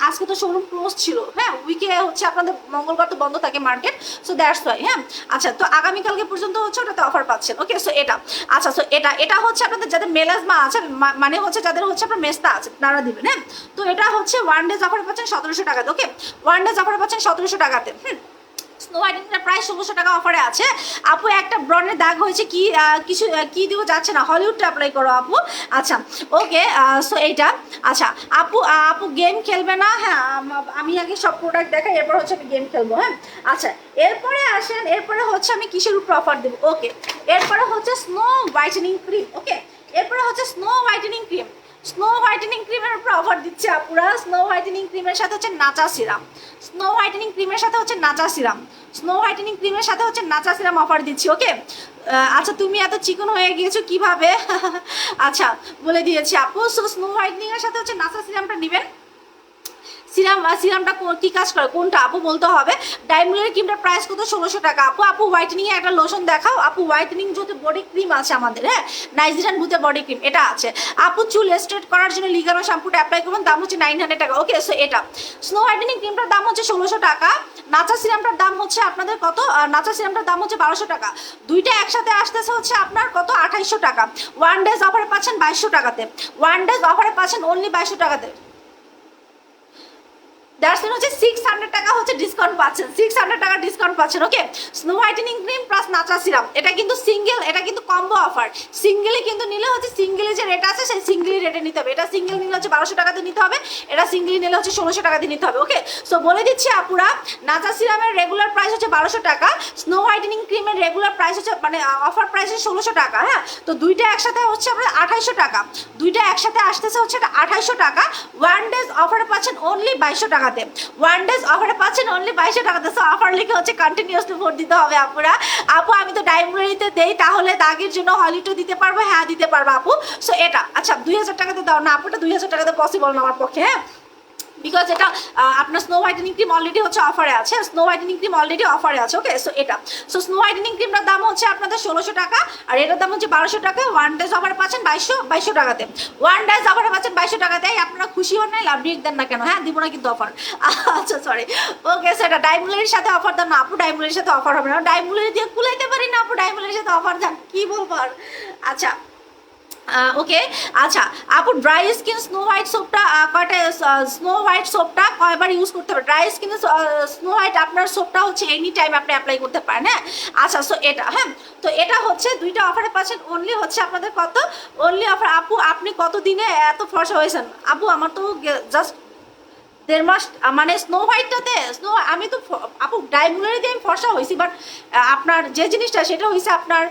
আজকে তো শোরুম ক্লোজ ছিল। হ্যাঁ, উইকে হচ্ছে আপনাদের মঙ্গলবার তো বন্ধ থাকে মার্কেট, সো দ্যাটস ওয়াই। হ্যাঁ, আচ্ছা, তো আগামীকালকে পর্যন্ত হচ্ছে ওটাতে অফার পাচ্ছেন। ওকে, সো এটা, আচ্ছা, সো এটা হচ্ছে আপনাদের যাদের মেলাজমা আছে, মানে হচ্ছে যাদের হচ্ছে আপনার মেস্তা আছে, তারা দিবেন। হ্যাঁ, তো এটা হচ্ছে ওয়ান ডেজ অফারে পাচ্ছেন 1700 টাকাতে। ওকে, ওয়ান ডেজ অফারে পাচ্ছেন 1700 টাকাতে। স্নো হোয়াইটেনিংটা প্রায় 1600 টাকা অফারে আছে। আপু একটা ব্রনের দাগ হয়েছে, কি দিব যাচ্ছে না, হলিউডটা অ্যাপ্লাই করো আপু। আচ্ছা, ওকে, সো এইটা। আচ্ছা আপু গেম খেলবে না? হ্যাঁ, আমি আগে সব প্রোডাক্ট দেখাই, এরপর হচ্ছে আমি গেম খেলবো। হ্যাঁ, আচ্ছা, এরপরে হচ্ছে আমি কিসের উপর অফার দেবো? ওকে, এরপরে হচ্ছে স্নো হোয়াইটেনিং ক্রিম। ওকে, এরপরে হচ্ছে স্নো হোয়াইটেনিং ক্রিমের উপর অফার দিচ্ছে আপুরা। স্নো হোয়াইটেনিং ক্রিমের সাথে হচ্ছে নাচা সিরাম অফার দিচ্ছি। ওকে, আচ্ছা তুমি এত চিকন হয়ে গিয়েছো কিভাবে? আচ্ছা, বলে দিয়েছি আপু। সো স্নো হোয়াইটেনিং এর সাথে হচ্ছে নাচা সিরামটা নেবেন। সিরামটা কি কাজ করে কোনটা আপু বলতে হবে। ডায়মন্ডের ক্রিমটার প্রাইস কত? 1600 টাকা। আপু হোয়াইটেনিং এ একটা লোশন দেখাও। আপু হোয়াইটেনিং যদি বডি ক্রিম আছে আমাদের, হ্যাঁ, নাইজেরিয়ান ভূতে বডি ক্রিম এটা আছে। আপু চুল স্ট্রেট করার জন্য লিগানো শ্যাম্পুটা অ্যাপ্লাই করবেন, দাম হচ্ছে 900 টাকা। ওকে, সো এটা স্নো হোয়াইটেনিং ক্রিমটার দাম হচ্ছে 1600 টাকা। নাচা সিরামটার দাম হচ্ছে আপনাদের কত? নাচা সিরামটার দাম হচ্ছে 1200 টাকা। দুইটা একসাথে আসতেছে হচ্ছে আপনার কত? 2800 টাকা। ওয়ান ডেজ অফারে পাচ্ছেন 2200 টাকাতে। অনলি 2200 টাকাতে। দ্যাটস মিন হচ্ছে 600 টাকা হচ্ছে ডিসকাউন্ট পাচ্ছেন, 600 টাকা ডিসকাউন্ট পাচ্ছেন। ওকে, স্নো হোয়াইটেনিং ক্রিম প্লাস নাচা সিরাম, এটা কিন্তু সিঙ্গেল, এটা কিন্তু কম্বো অফার। সিঙ্গেলে কিন্তু নিলে হচ্ছে সিঙ্গেলে যে রেট আছে সেই সিঙ্গেলি রেটে নিতে হবে। এটা সিঙ্গেল নিলে হচ্ছে 1200 টাকাতে নিতে হবে, এটা সিঙ্গেলি নিলে হচ্ছে 1600 টাকাতে নিতে হবে। ওকে, সো বলে দিচ্ছি আপুরা, নাচা সিরামের রেগুলার প্রাইস হচ্ছে 1200 টাকা, স্নো হোয়াইটেনিং ক্রিমের রেগুলার প্রাইস হচ্ছে মানে অফার প্রাইস হচ্ছে 1600 টাকা। হ্যাঁ, তো দুইটা একসাথে হচ্ছে আপনার 2800 টাকা। দুইটা একসাথে আসতেছে হচ্ছে 2800 টাকা। ওয়ান ডেজ অফারে পাচ্ছেন অনলি 2200 টাকাতে। ওয়ান ডেজ অফারে পাচ্ছেন অনলি 2200 টাকাতে। সো অফার লিখে হচ্ছে কন্টিনিউয়াসলি ভোট দিতে হবে আপুরা। আপু আমি তো ডায়মন্ডেরিতে দেই, তাহলে দাগের জন্য হলিউডও দিতে পারবো? হ্যাঁ, দিতে পারবো আপু। সো এটা আচ্ছা 2000 টাকাতে দাও না আপুটা, 2000 টাকাতে পসিবল না আমার পক্ষে। হ্যাঁ, বিকজ এটা আপনার স্নো হোয়াইটেনিং ক্রিম অলরেডি হচ্ছে অফারে আছে, ওকে, সো এটা স্নো হোয়াইটেনিং ক্রিমটার দাম হচ্ছে আপনাদের 1600 টাকা, আর এটার দাম হচ্ছে 1200 টাকা। ওয়ান ডেজ অফারে পাচ্ছেন 2200 টাকাতে। ওয়ান ডেজ অফারে পাচ্ছেন 2200 টাকাতে। আপনারা খুশি হন নাই, লাভ রেট দেন না কেন? হ্যাঁ, দিব না কিন্তু অফার। আচ্ছা সরি, ওকে, সেটা ডায়মন্ডের সাথে অফার দেন না আপু, ডায়মন্ডের সাথে অফার হবে না, ডায়মন্ডের দিয়ে কুলাইতে পারি না আপু, ডায়মন্ডের সাথে অফার দেন, কি বলবো আর। আচ্ছা ওকে। আচ্ছা আপু ড্রাই স্কিন স্নো হোয়াইট সোপটা কয়টা, স্নো হোয়াইট সোপটা কয়বার ইউজ করতে হবে? ড্রাই স্কিনে স্নো হোয়াইট আপনার সোপটা হচ্ছে এনি টাইম আপনি অ্যাপ্লাই করতে পারেন। হ্যাঁ আচ্ছা, সো এটা হ্যাঁ, তো এটা হচ্ছে দুইটা অফারে পাচ্ছেন অনলি হচ্ছে আপনাদের কত, অনলি অফার। আপু আপনি কত দিনে এত ফর্সা হয়েছেন? আপু আমার তো জাস্ট 1.5 মাস, মানে স্নো হোয়াইটটাতে স্নো আমি তো আপু ডায়মন্ডের দিয়ে আমি ফর্সা হয়েছি, বাট আপনার যে জিনিসটা সেটা হয়েছে আপনার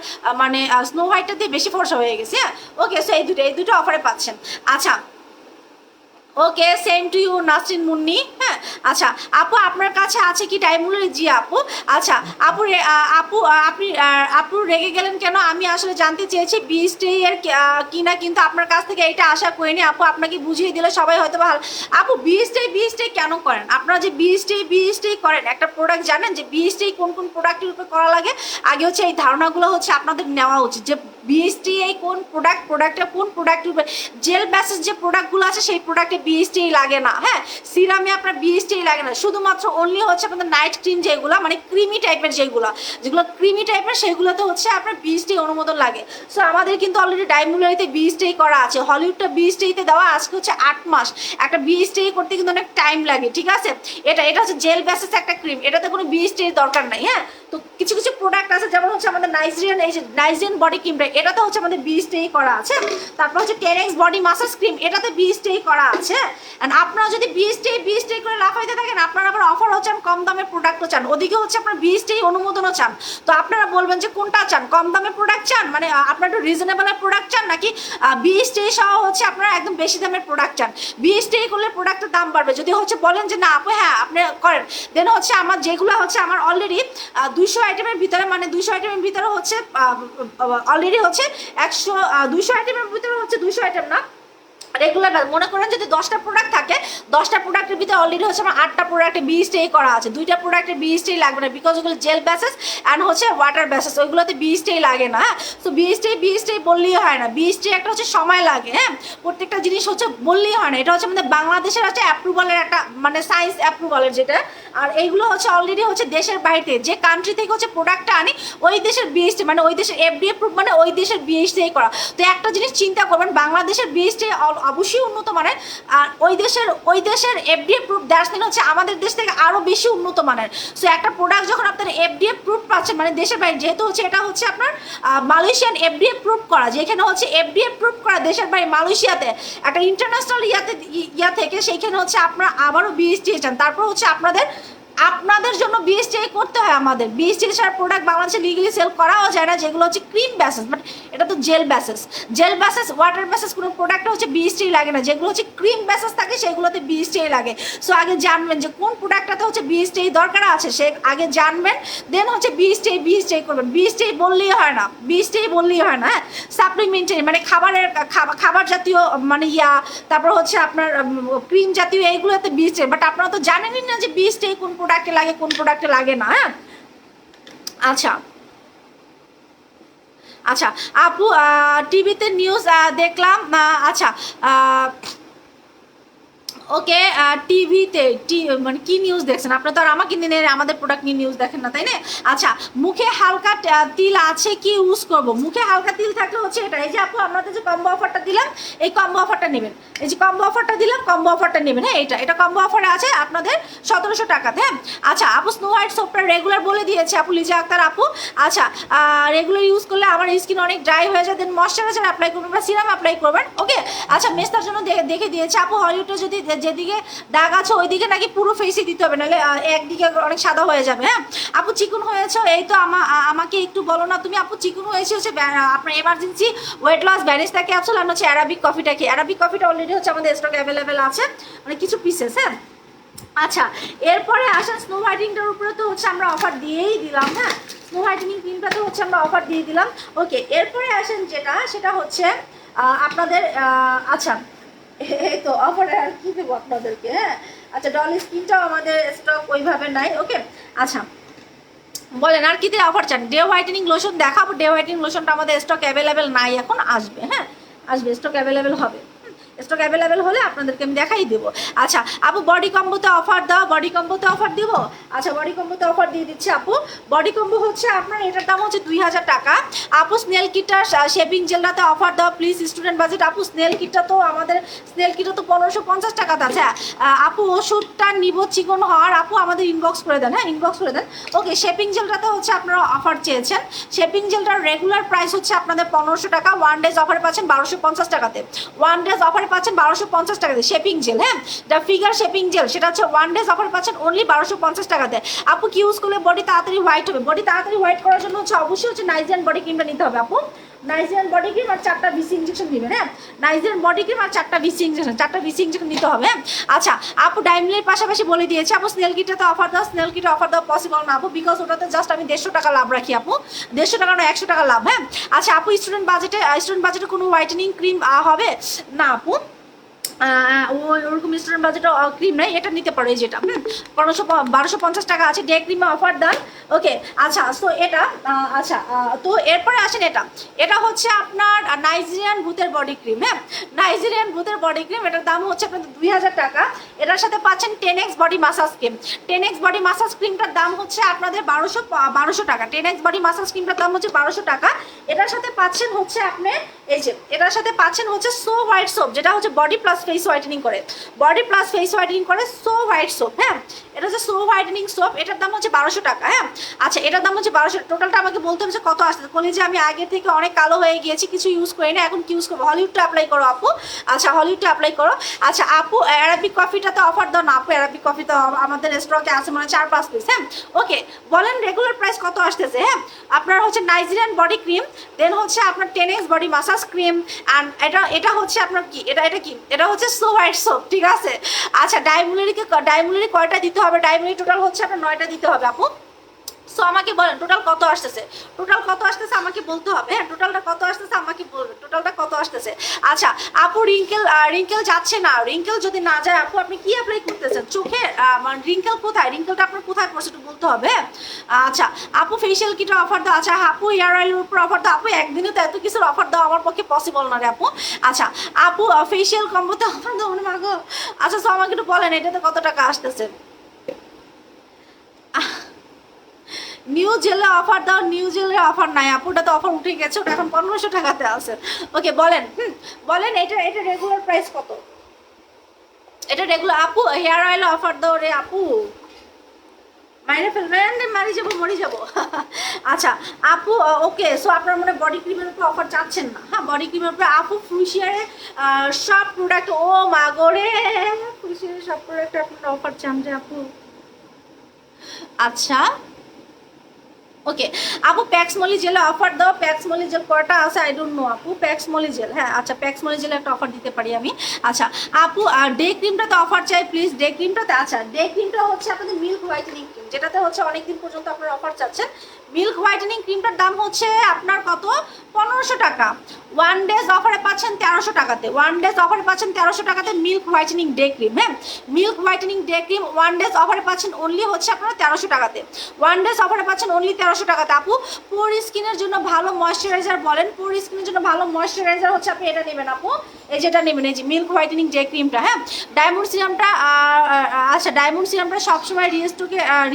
মানে স্নো হোয়াইটটাতে বেশি ফর্সা হয়ে গেছে। হ্যাঁ ওকে, সো এই দুটো অফারে পাচ্ছেন। আচ্ছা okay, same to you Nasrin Munni. হ্যাঁ আচ্ছা আপু আপনার কাছে আছে কি ডায়মন্ডের? জি আপু। আচ্ছা আপু আপু আপনি আপু রেগে গেলেন কেন? আমি আসলে জানতে চেয়েছি বিএসটি এর কিনা, কিন্তু আপনার কাছ থেকে এটা আশা করিনি আপু, আপনাকে বুঝিয়ে দিলে সবাই হয়তো ভালো। আপু বিএসটি কেন করেন? আপনারা যে বিএসটি করেন একটা প্রোডাক্ট জানেন যে বিএসটি কোন কোন প্রোডাক্টের উপর করা লাগে? আগে হচ্ছে এই ধারণাগুলো হচ্ছে আপনাদের নেওয়া উচিত যে বিএসটি কোন প্রোডাক্টটা কোন প্রোডাক্টের উপর, জেল বেসিস যে প্রোডাক্টগুলো আছে সেই প্রোডাক্টে বিএসটি লাগে না। হ্যাঁ সিরামে আপনার বিএসটি লাগে না, শুধুমাত্র অনলি হচ্ছে আপনাদের নাইট ক্রিম যেগুলো মানে ক্রিমি টাইপের যেগুলো ক্রিমি টাইপের সেগুলোতে হচ্ছে আপনার বিএসটি অনুমোদন লাগে। সো আমাদের কিন্তু অলরেডি ডায়মন্ডারিতে বিএসটি করা আছে, হলিউডটা বিএসটিতে দেওয়া আজকে হচ্ছে 8 মাস। একটা বিএসটি করতে কিন্তু অনেক টাইম লাগে, ঠিক আছে? এটা হচ্ছে জেল বেসিস একটা ক্রিম, এটাতে কোনো বিএসটি দরকার নাই। হ্যাঁ তো কিছু কিছু প্রোডাক্ট আছে যেমন হচ্ছে আমাদের নাইজেরিয়ান, এই যে নাইজেরিয়ান বডি ক্রিমটা এটাতে হচ্ছে আমাদের বিএসটি করা আছে। তারপর হচ্ছে 10X বডি মাসাজ ক্রিম এটাতে বিএসটি করা আছে। এন্ড আপনারা যদি বিএসটি করে লাফাইতে থাকেন, আপনারা আবার অফারও চান, কম দামের প্রোডাক্টও চান, ওদিকে হচ্ছে আপনার বিএসটি অনুমোদনও চান। তো আপনারা বলবেন যে কোনটা চান, কম দামের প্রোডাক্ট চান মানে আপনারা একটু রিজনেবলের প্রোডাক্ট চান, নাকি বিএসটি সহ হচ্ছে আপনারা একদম বেশি দামের প্রোডাক্ট চান? বিএসটি করলে প্রোডাক্টের দাম বাড়বে। যদি হচ্ছে বলেন যে না আপু হ্যাঁ আপনি করেন, দেন হচ্ছে আমার যেগুলো হচ্ছে আমার অলরেডি 200 আইটেমের ভিতরে, মানে 200 আইটেমের ভিতরে হচ্ছে অলরেডি হচ্ছে 200 আইটেমের ভিতরে হচ্ছে 200 আইটেম না, রেগুলার মনে করেন যদি 10টা প্রোডাক্ট থাকে, 10টা প্রোডাক্টের ভিতরে অলরেডি হচ্ছে আমার 8টা প্রোডাক্টে বিএসটি করা আছে, 2টা প্রোডাক্টে বিএসটি লাগবে না, বিকজ ওগুলো জেল বেসিস অ্যান্ড হচ্ছে ওয়াটার বেসিস, ওইগুলোতে বিএসটি লাগে না। হ্যাঁ তো বিএসটি বললেই হয় না, বিএসটি একটা হচ্ছে সময় লাগে। হ্যাঁ প্রত্যেকটা জিনিস হচ্ছে বললেই হয় না, এটা হচ্ছে আমাদের বাংলাদেশের হচ্ছে অ্যাপ্রুভালের একটা মানে সায়েন্স অ্যাপ্রুভালের যেটা, আর এইগুলো হচ্ছে অলরেডি হচ্ছে দেশের বাইরে যে কান্ট্রি থেকে হচ্ছে প্রোডাক্টটা আনি ওই দেশের বিএসটি মানে ওই দেশের এফডিএ প্রুফ মানে ওই দেশের বিএসটি করা। তো একটা জিনিস চিন্তা করবেন, বাংলাদেশের বিএসটি অবশ্যই উন্নত মানের, আর ওই দেশের এফডিএ প্রুফ দ্যাটস মিন হচ্ছে আমাদের দেশ থেকে আরো বেশি উন্নত মানের। সো একটা প্রোডাক্ট যখন আপনার এফডিএ প্রুফ পাচ্ছেন মানে দেশের বাইরে, যেহেতু হচ্ছে এটা হচ্ছে আপনার মালয়েশিয়ান এফডিএ প্রুফ করা, যেখানে হচ্ছে এফডিএ প্রুফ করা দেশের বাইরে মালয়েশিয়াতে একটা ইন্টারন্যাশনাল ইয়া থেকে, সেইখানে হচ্ছে আপনারা আবারও বিএসটি চান, তারপর হচ্ছে আপনাদের জন্য বিএসটি করতে হয়। আমাদের বিএসটি ছাড়া প্রোডাক্ট বাংলাদেশে লিগালি সেল করাও যায় না, যেগুলো হচ্ছে ক্রিম বেসিস, বাট এটা তো জেল বেসিস ওয়াটার বেসিস কোনো প্রোডাক্ট হচ্ছে বিএসটি লাগে না, যেগুলো হচ্ছে ক্রিম বেসিস থাকে সেগুলোতে বিএসটি লাগে। সো আগে জানবেন যে কোন প্রোডাক্টটাতে হচ্ছে বিএসটি দরকার আছে, সে আগে জানবেন, দেন হচ্ছে বিএসটি করবেন। বিএসটি বললেই হয় না, হ্যাঁ সাপ্লিমেন্টারি মানে খাবার জাতীয় মানে তারপর হচ্ছে আপনার ক্রিম জাতীয় এইগুলোতে বিএসটি, বাট আপনারা তো জানেনই না যে বিএসটি কোন প্রোডাক্টে লাগে কোন প্রোডাক্টে লাগে না। হ্যাঁ আচ্ছা আচ্ছা আপু টিভিতে নিউজ দেখলাম। আচ্ছা ওকে টিভিতে মানে কি নিউজ দেখছেন আপনার? তো আর আমাকে নিয়ে আমাদের প্রোডাক্ট নিয়ে নিউজ দেখেন না তাই না? আচ্ছা মুখে হালকা তিল আছে কি ইউজ করব? মুখে হালকা তিল থাকলে হচ্ছে এটা, এই যে আপু আপনাদের যে কম্বো অফারটা দিলাম এই কম্বো অফারটা নেবেন, এই যে কম্বো অফারটা দিলাম কম্বো অফারটা নেবেন। হ্যাঁ এটা কম্বো অফারে আছে আপনাদের 1700 টাকাতে। হ্যাঁ আচ্ছা আপু স্নো হোয়াইট সোপটা রেগুলার বলে দিয়েছে আপু লিজা আক্তার আপু। আচ্ছা রেগুলার ইউজ করলে আমার স্কিন অনেক ড্রাই হয়ে যায়, দেন ময়শ্চারাইজার অ্যাপ্লাই করবেন বা সিরাম অ্যাপ্লাই করবেন। ওকে আচ্ছা মেস্তার জন্য দেখে দিয়েছে আপু, হলিউডটা যদি যেদিকে দাগ আছে ওইদিকে নাকি পুরো ফেসই দিতে হবে, নাহলে একদিকে অনেক সাদা হয়ে যাবে। হ্যাঁ আপু চিকুন হয়েছে, এই তো আমাকে একটু বলো না তুমি আপু চিকুন হয়েছে হচ্ছে আপনার এমার্জেন্সি ওয়েট লস ব্যানিস্তা ক্যাপসুল আর হচ্ছে অ্যারাবিক কফিটা কি? অ্যারাবিক কফিটা অলরেডি হচ্ছে আমাদের স্টক অ্যাভেলেবেল আছে মানে কিছু পিসেস। হ্যাঁ আচ্ছা এরপরে আসেন স্নো হোয়াইটিংটার উপরে তো হচ্ছে আমরা অফার দিয়েই দিলাম। হ্যাঁ স্নো হোয়াইটেনিং ক্রিমটাতে হচ্ছে আমরা অফার দিয়ে দিলাম। ওকে এরপরে আসেন সেটা হচ্ছে আপনাদের আচ্ছা এই তো অফারে আর কি দেবো আপনাদেরকে। হ্যাঁ আচ্ছা ডল স্কিনটাও আমাদের স্টক ওইভাবে নাই। ওকে আচ্ছা বলেন আর কিতে অফার চান? ডে হোয়াইটেনিং লোশন দেখাবো, ডে হোয়াইটেনিং লোশনটা আমাদের স্টক অ্যাভেলেবেল নাই, এখন আসবে। হ্যাঁ আসবে, স্টক অ্যাভেলেবেল হবে। স্টক অ্যাভেলেবেল হলে আপনাদেরকে আমি দেখাই দেবো। আচ্ছা আপু বডি কম্বোতে অফার দাও, বডি কম্বোতে অফার দিব। আচ্ছা বডি কম্বোতে অফার দিয়ে দিচ্ছি আপু। বডি কম্বো হচ্ছে আপনার এটার দাম হচ্ছে 2000 টাকা। আপু স্নেল কিটটা শেপিং জেলটাতে অফার দাও প্লিজ, স্টুডেন্ট বাজেট। আপু স্নেল কিটটা তো আমাদের স্নেল কিটটা তো 1550 টাকাতে আছে। আপু ওষুধটা নিব চিকন হওয়ার, আপু আমাদের ইনবক্স করে দেন, হ্যাঁ ইনবক্স করে দেন। ওকে শেপিং জেলটাতে হচ্ছে আপনারা অফার চেয়েছেন। শেপিং জেলটার রেগুলার প্রাইস হচ্ছে আপনাদের 1500 টাকা, ওয়ান ডেজ অফারে পাচ্ছেন 1250 টাকাতে। ওয়ান ডেজ অফারে পাচ্ছেন 1250 টাকাতে শেপিং জেল, হ্যাঁ যা ফিগার শেপিং জেল সেটা হচ্ছে ওয়ান ডেজ অফারে পাচ্ছেন অনলি 1250 টাকাতে। আপু কি ইউজ করলে বডি তাড়াতাড়ি হোয়াইট হবে? বডি তাড়াতাড়ি হোয়াইট করার জন্য হচ্ছে অবশ্যই হচ্ছে নাইজিয়ান বডি ক্রিমটা নিতে হবে আপু। নাইজিয়ান বডি ক্রিম আর 4টা ভিসি ইঞ্জেকশন দিবেন, হ্যাঁ নাইজিয়ান বডি ক্রিম আর 4টা ভিসি ইঞ্জেকশন, 4টা ভিসি ইঞ্জেকশন নিতে হবে। আচ্ছা আপু ডাইমলির পাশাপাশি বলে দিয়েছে আপু স্নেল কিটটাতে অফার দাও। স্নেল কিটে অফার দেওয়া পসিবল না আপু, বিকজ ওটাতে জাস্ট আমি 150 টাকা লাভ রাখি আপু, 150 টাকা না 100 টাকা লাভ, হ্যাঁ। আচ্ছা আপু স্টুডেন্ট বাজেটে কোনো হোয়াইটেনিং ক্রিম হবে না আপু? ওরকম স্টুডেন্ট বাজেটের ক্রিম নাই, এটা নিতে পারো। এই যেটা 1250 টাকা আছে, ডে ক্রিমে অফার দেন। ওকে আচ্ছা তো এটা আচ্ছা তো এরপরে আসেন এটা হচ্ছে আপনার নাইজেরিয়ান ভূতের বডি ক্রিম, হ্যাঁ নাইজেরিয়ান ভূতের বডি ক্রিম, এটার দাম হচ্ছে আপনাদের 2000 টাকা। এটার সাথে পাচ্ছেন 10x body massage cream. 10x body massage ক্রিমটার দাম হচ্ছে আপনাদের 1200 টাকা। 10x বডি মাসাজ ক্রিমটার দাম হচ্ছে 1200 টাকা। এটার সাথে পাচ্ছেন হচ্ছে আপনি এই যে এটার সাথে পাচ্ছেন হচ্ছে সো হোয়াইট সোপ, যেটা হচ্ছে বডি প্লাস ফেস হোয়াইটেনিং করে, বডি প্লাস ফেস হোয়াইটেনিং করে সো হোয়াইট সোপ, হ্যাঁ এটা হচ্ছে সো হোয়াইটেনিং সোপ। এটার দাম হচ্ছে 1200 টাকা, হ্যাঁ আচ্ছা এটার দাম হচ্ছে 1200। টোটালটা আমাকে বলতে হবে যে কত আসছে। বলি যে আমি আগে থেকে অনেক কালো হয়ে গিয়েছি, কিছু ইউজ করি না, এখন কি ইউজ করবো? হলিউডটা অ্যাপ্লাই করো আপু। আচ্ছা হলিউডটা অ্যাপ্লাই করো। আচ্ছা আপু অ্যারাবিক কফিটাতে অফার দাও না আপু? অ্যারাবিক কফি তো আমাদের স্টকে আছে মানে 4-5 পিস, হ্যাঁ ওকে বলেন রেগুলার প্রাইস কত আসতেছে? হ্যাঁ আপনার হচ্ছে নাইজেরিয়ান বডি ক্রিম, দেন হচ্ছে আপনার 10x body massage cream, and এটা হচ্ছে আপনার কি এটা কি এটা হচ্ছে সো হোয়াইট সোপ, ঠিক আছে। আচ্ছা ডাইমুলারি কয়টা দিতে হবে? ডাইমুলারি টোটাল হচ্ছে আপনার 9টা দিতে হবে আপু। সো আমাকে বলেন টোটাল কত আসতেছে, টোটাল কত আসতেছে আমাকে বলতে হবে, হ্যাঁ টোটালটা কত আসতেছে আমাকে বলবেন, টোটালটা কত আসতেছে। আচ্ছা আপু রিঙ্কেল যাচ্ছে না? রিঙ্কেল যদি না যায় আপু আপনি কি অ্যাপ্লাই করতেছেন চোখে? মানে রিঙ্কেল কোথায়, রিঙ্কেলটা আপনার কোথায় পড়ছে একটু বলতে হবে। আচ্ছা আপু ফেশিয়াল কিটের অফার দাও। আচ্ছা আপু হেয়ার অয়েলের উপর অফার দাও। আপু একদিনে তো এত কিছুর অফার দাও আমার পক্ষে পসিবল না রে আপু। আচ্ছা আপু ফেশিয়াল কম্বোতে অফার দাও মানে মাগো। আচ্ছা সো আমাকে একটু বলেন এটাতে কত টাকা আসতেছে? নিউ জেলে অফার দাও। নিউ জেলের অফার নাই আপু, ওটা তো অফার উঠে গেছে, ওটা এখন 1500 টাকাতে আছে। ওকে বলেন বলেন এটা রেগুলার প্রাইস কত? এটা রেগুলার আপু হেয়ার অয়েল অফার দাও রে আপু, মাইনে ফেলবেন মারি যাবো মরি যাবো। আচ্ছা আপু ওকে সো আপনার মানে বডি ক্রিমের উপর অফার চাচ্ছেন না? হ্যাঁ বডি ক্রিমের উপর আপু ফ্রুশিয়ারে সব প্রোডাক্ট, ও মাগরে ফ্রুশিয়ারে সব প্রোডাক্ট আপনারা অফার চান যে আপু? আচ্ছা ওকে আপু প্যাক্স মলি জেলে অফার দাও। প্যাক্স মলি জেল কয়টা আছে আই ডোন্ট নো আপু। প্যাক্স মলি জেল, হ্যাঁ আচ্ছা প্যাক্স মলি জেলে একটা অফার দিতে পারি আমি। আচ্ছা আপু ডে ক্রিমটাতে অফার চাই প্লিজ, ডে ক্রিমটাতে। আচ্ছা ডে ক্রিমটা হচ্ছে আপনাদের মিল্ক হোয়াইটেনিং ক্রিম, যেটাতে হচ্ছে অনেকদিন পর্যন্ত আপনারা অফার চাচ্ছেন। মিল্ক হোয়াইটেনিং ক্রিমটার দাম হচ্ছে আপনার কত? 1500 টাকা। ওয়ান ডেজ অফারে পাচ্ছেন 1300 টাকাতে। ওয়ান ডেজ অফারে পাচ্ছেন 1300 টাকাতে মিল্ক হোয়াইটেনিং ডে ক্রিম, হ্যাঁ milk whitening day cream one days অফারে পাচ্ছেন অনলি হচ্ছে আপনারা 1300 টাকাতে। ওয়ান ডেজ অফারে পাচ্ছেন অনলি 1300 টাকাতে। আপু পোর স্কিনের জন্য ভালো ময়শ্চারাইজার বলেন। পোর স্কিনের জন্য ভালো ময়শ্চারাইজার হচ্ছে আপনি এটা নেবেন আপু, এই যেটা নেবেন, এই যে মিল্ক হোয়াইটেনিং ডে ক্রিমটা, হ্যাঁ ডায়মন্ড সিরামটা। আচ্ছা ডায়মন্ড সিরামটা সবসময়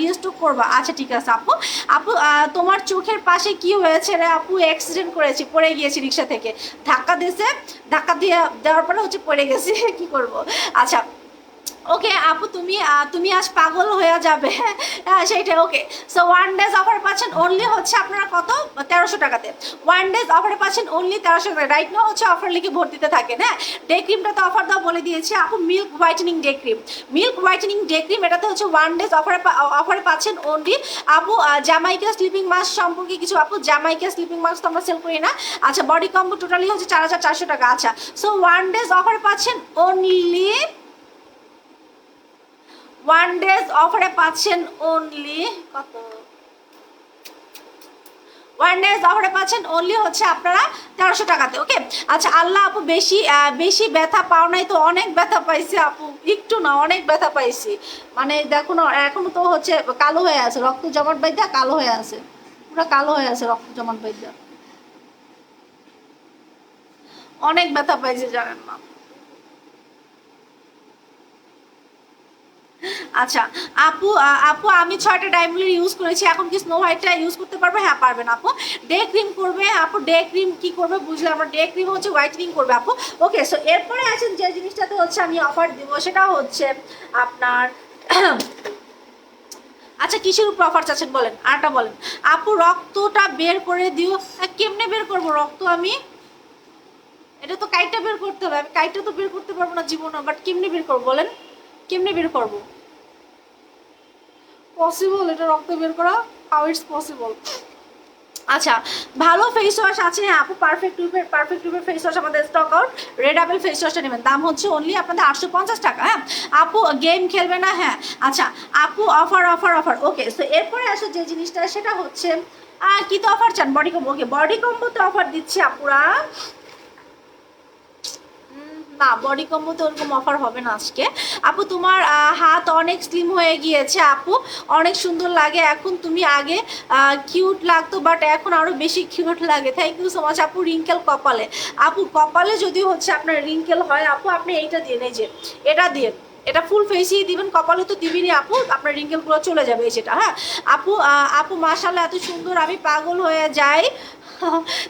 রিস্টক করবা। আচ্ছা ঠিক আছে আপু। আপু তোমার চোখের পাশে কি হয়েছে রে আপু? অ্যাক্সিডেন্ট করেছি, পড়ে গিয়েছি রিক্সা থেকে, ধাক্কা দেওয়ার পরে হচ্ছে পড়ে গেছি, কি করব। আচ্ছা ওকে আপু তুমি আজ পাগল হয়ে যাবে, হ্যাঁ সেইটাই। Okay so one days offer পাচ্ছেন অনলি হচ্ছে আপনারা কত? 1300 টাকাতে। ওয়ান ডেজ অফারে পাচ্ছেন অনলি 1300 টাকা। রাইট নাও হচ্ছে অফার লিখে ভোট দিতে থাকেন, হ্যাঁ ডে ক্রিমটাতে অফার দাও বলে দিয়েছি আপু। Milk whitening day cream, milk whitening day cream এটাতে হচ্ছে ওয়ান ডেজ অফারে পাচ্ছেন অনলি। আপু জামাইকা স্লিপিং মাস্ক সম্পর্কে কিছু? আপু জামাইকা স্লিপিং মাস্ক তো আমরা সেল করি না। আচ্ছা বডি কম্বো টোটালি হচ্ছে 4400 টাকা। আচ্ছা সো ওয়ান ডেজ অফারে পাচ্ছেন অনলি, ওয়ান ডেজ অফারে পাচ্ছেন অনলি কত? ওয়ান ডেজ অফারে পাচ্ছেন অনলি হচ্ছে আপনারা 1300 টাকাতে। ওকে আচ্ছা আল্লাহ আপু বেশি ব্যথা পাও নাই তো? অনেক ব্যথা পাইছি আপু, একটু না অনেক ব্যথা পাইছি, মানে দেখো না এখনো তো হচ্ছে কালো হয়ে আছে, রক্ত জমাট বাইদা কালো হয়ে আছে, পুরো কালো হয়ে আছে রক্ত জমাট বাইদা, অনেক ব্যথা পাইছি জানেন না। আচ্ছা আপু আপু আমি 6টা ডায়মন্ড ইউজ করেছি, এখন কি স্নো হোয়াইটটা ইউজ করতে পারবে? হ্যাঁ পারবেন আপু। ডে ক্রিম করবে আপু, ডে ক্রিম কি করবে বুঝলে, আমরা ডে ক্রিম হচ্ছে হোয়াইটেনিং করবে আপু। ওকে, সো এরপরে আছেন যে জিনিসটাতে হচ্ছে আমি অফার দিব সেটা হচ্ছে আপনার আচ্ছা কিসের উপর অফার চাচ্ছেন বলেন, আরটা বলেন। আপু রক্তটা বের করে দিও। কেমনে বের করবো রক্ত আমি? এটা তো কাইটটা বের করতে হবে, আমি কাইটটা তো বের করতে পারবো না জীবনে, বাট কেমনে বের করবো বলেন, কেমনে বের করবো? পসিবল এটা রক্ত বের করা? How it's possible? আচ্ছা ভালো ফেস ওয়াশ আছে হ্যাঁ আপু, পারফেক্ট রূপের ফেস ওয়াশ আমাদের stock out. Red apple face ওয়াশটা নেবেন, দাম হচ্ছে অনলি আপনাদের 850 টাকা। হ্যাঁ আপু গেম খেলবে না? হ্যাঁ আচ্ছা আপু অফার অফার অফার। ওকে, সো এরপরে আসো যে জিনিসটা সেটা হচ্ছে কি তো অফার চান? Body combo. ওকে, বডি কম্বোতে অফার দিচ্ছি আপুরা। না বডি কম্বোতে ওরকম অফার হবে না আজকে। আপু তোমার হাত অনেক স্লিম হয়ে গিয়েছে আপু, অনেক সুন্দর লাগে এখন, তুমি আগে কিউট লাগতো বাট এখন আরও বেশি কিউট লাগে। থ্যাংক ইউ সো মাচ আপু। রিঙ্কেল কপালে? আপু কপালে যদি হচ্ছে আপনার রিঙ্কেল হয় আপু, আপনি এইটা দিয়ে এই যে এটা দিয়ে, এটা ফুল ফেসেই দিবেন, কপালে তো দিবেনই আপু, আপনার রিঙ্কেলগুলো চলে যাবে এই যেটা। হ্যাঁ আপু আপু মাশাআল্লাহ এত সুন্দর, আমি পাগল হয়ে যাই।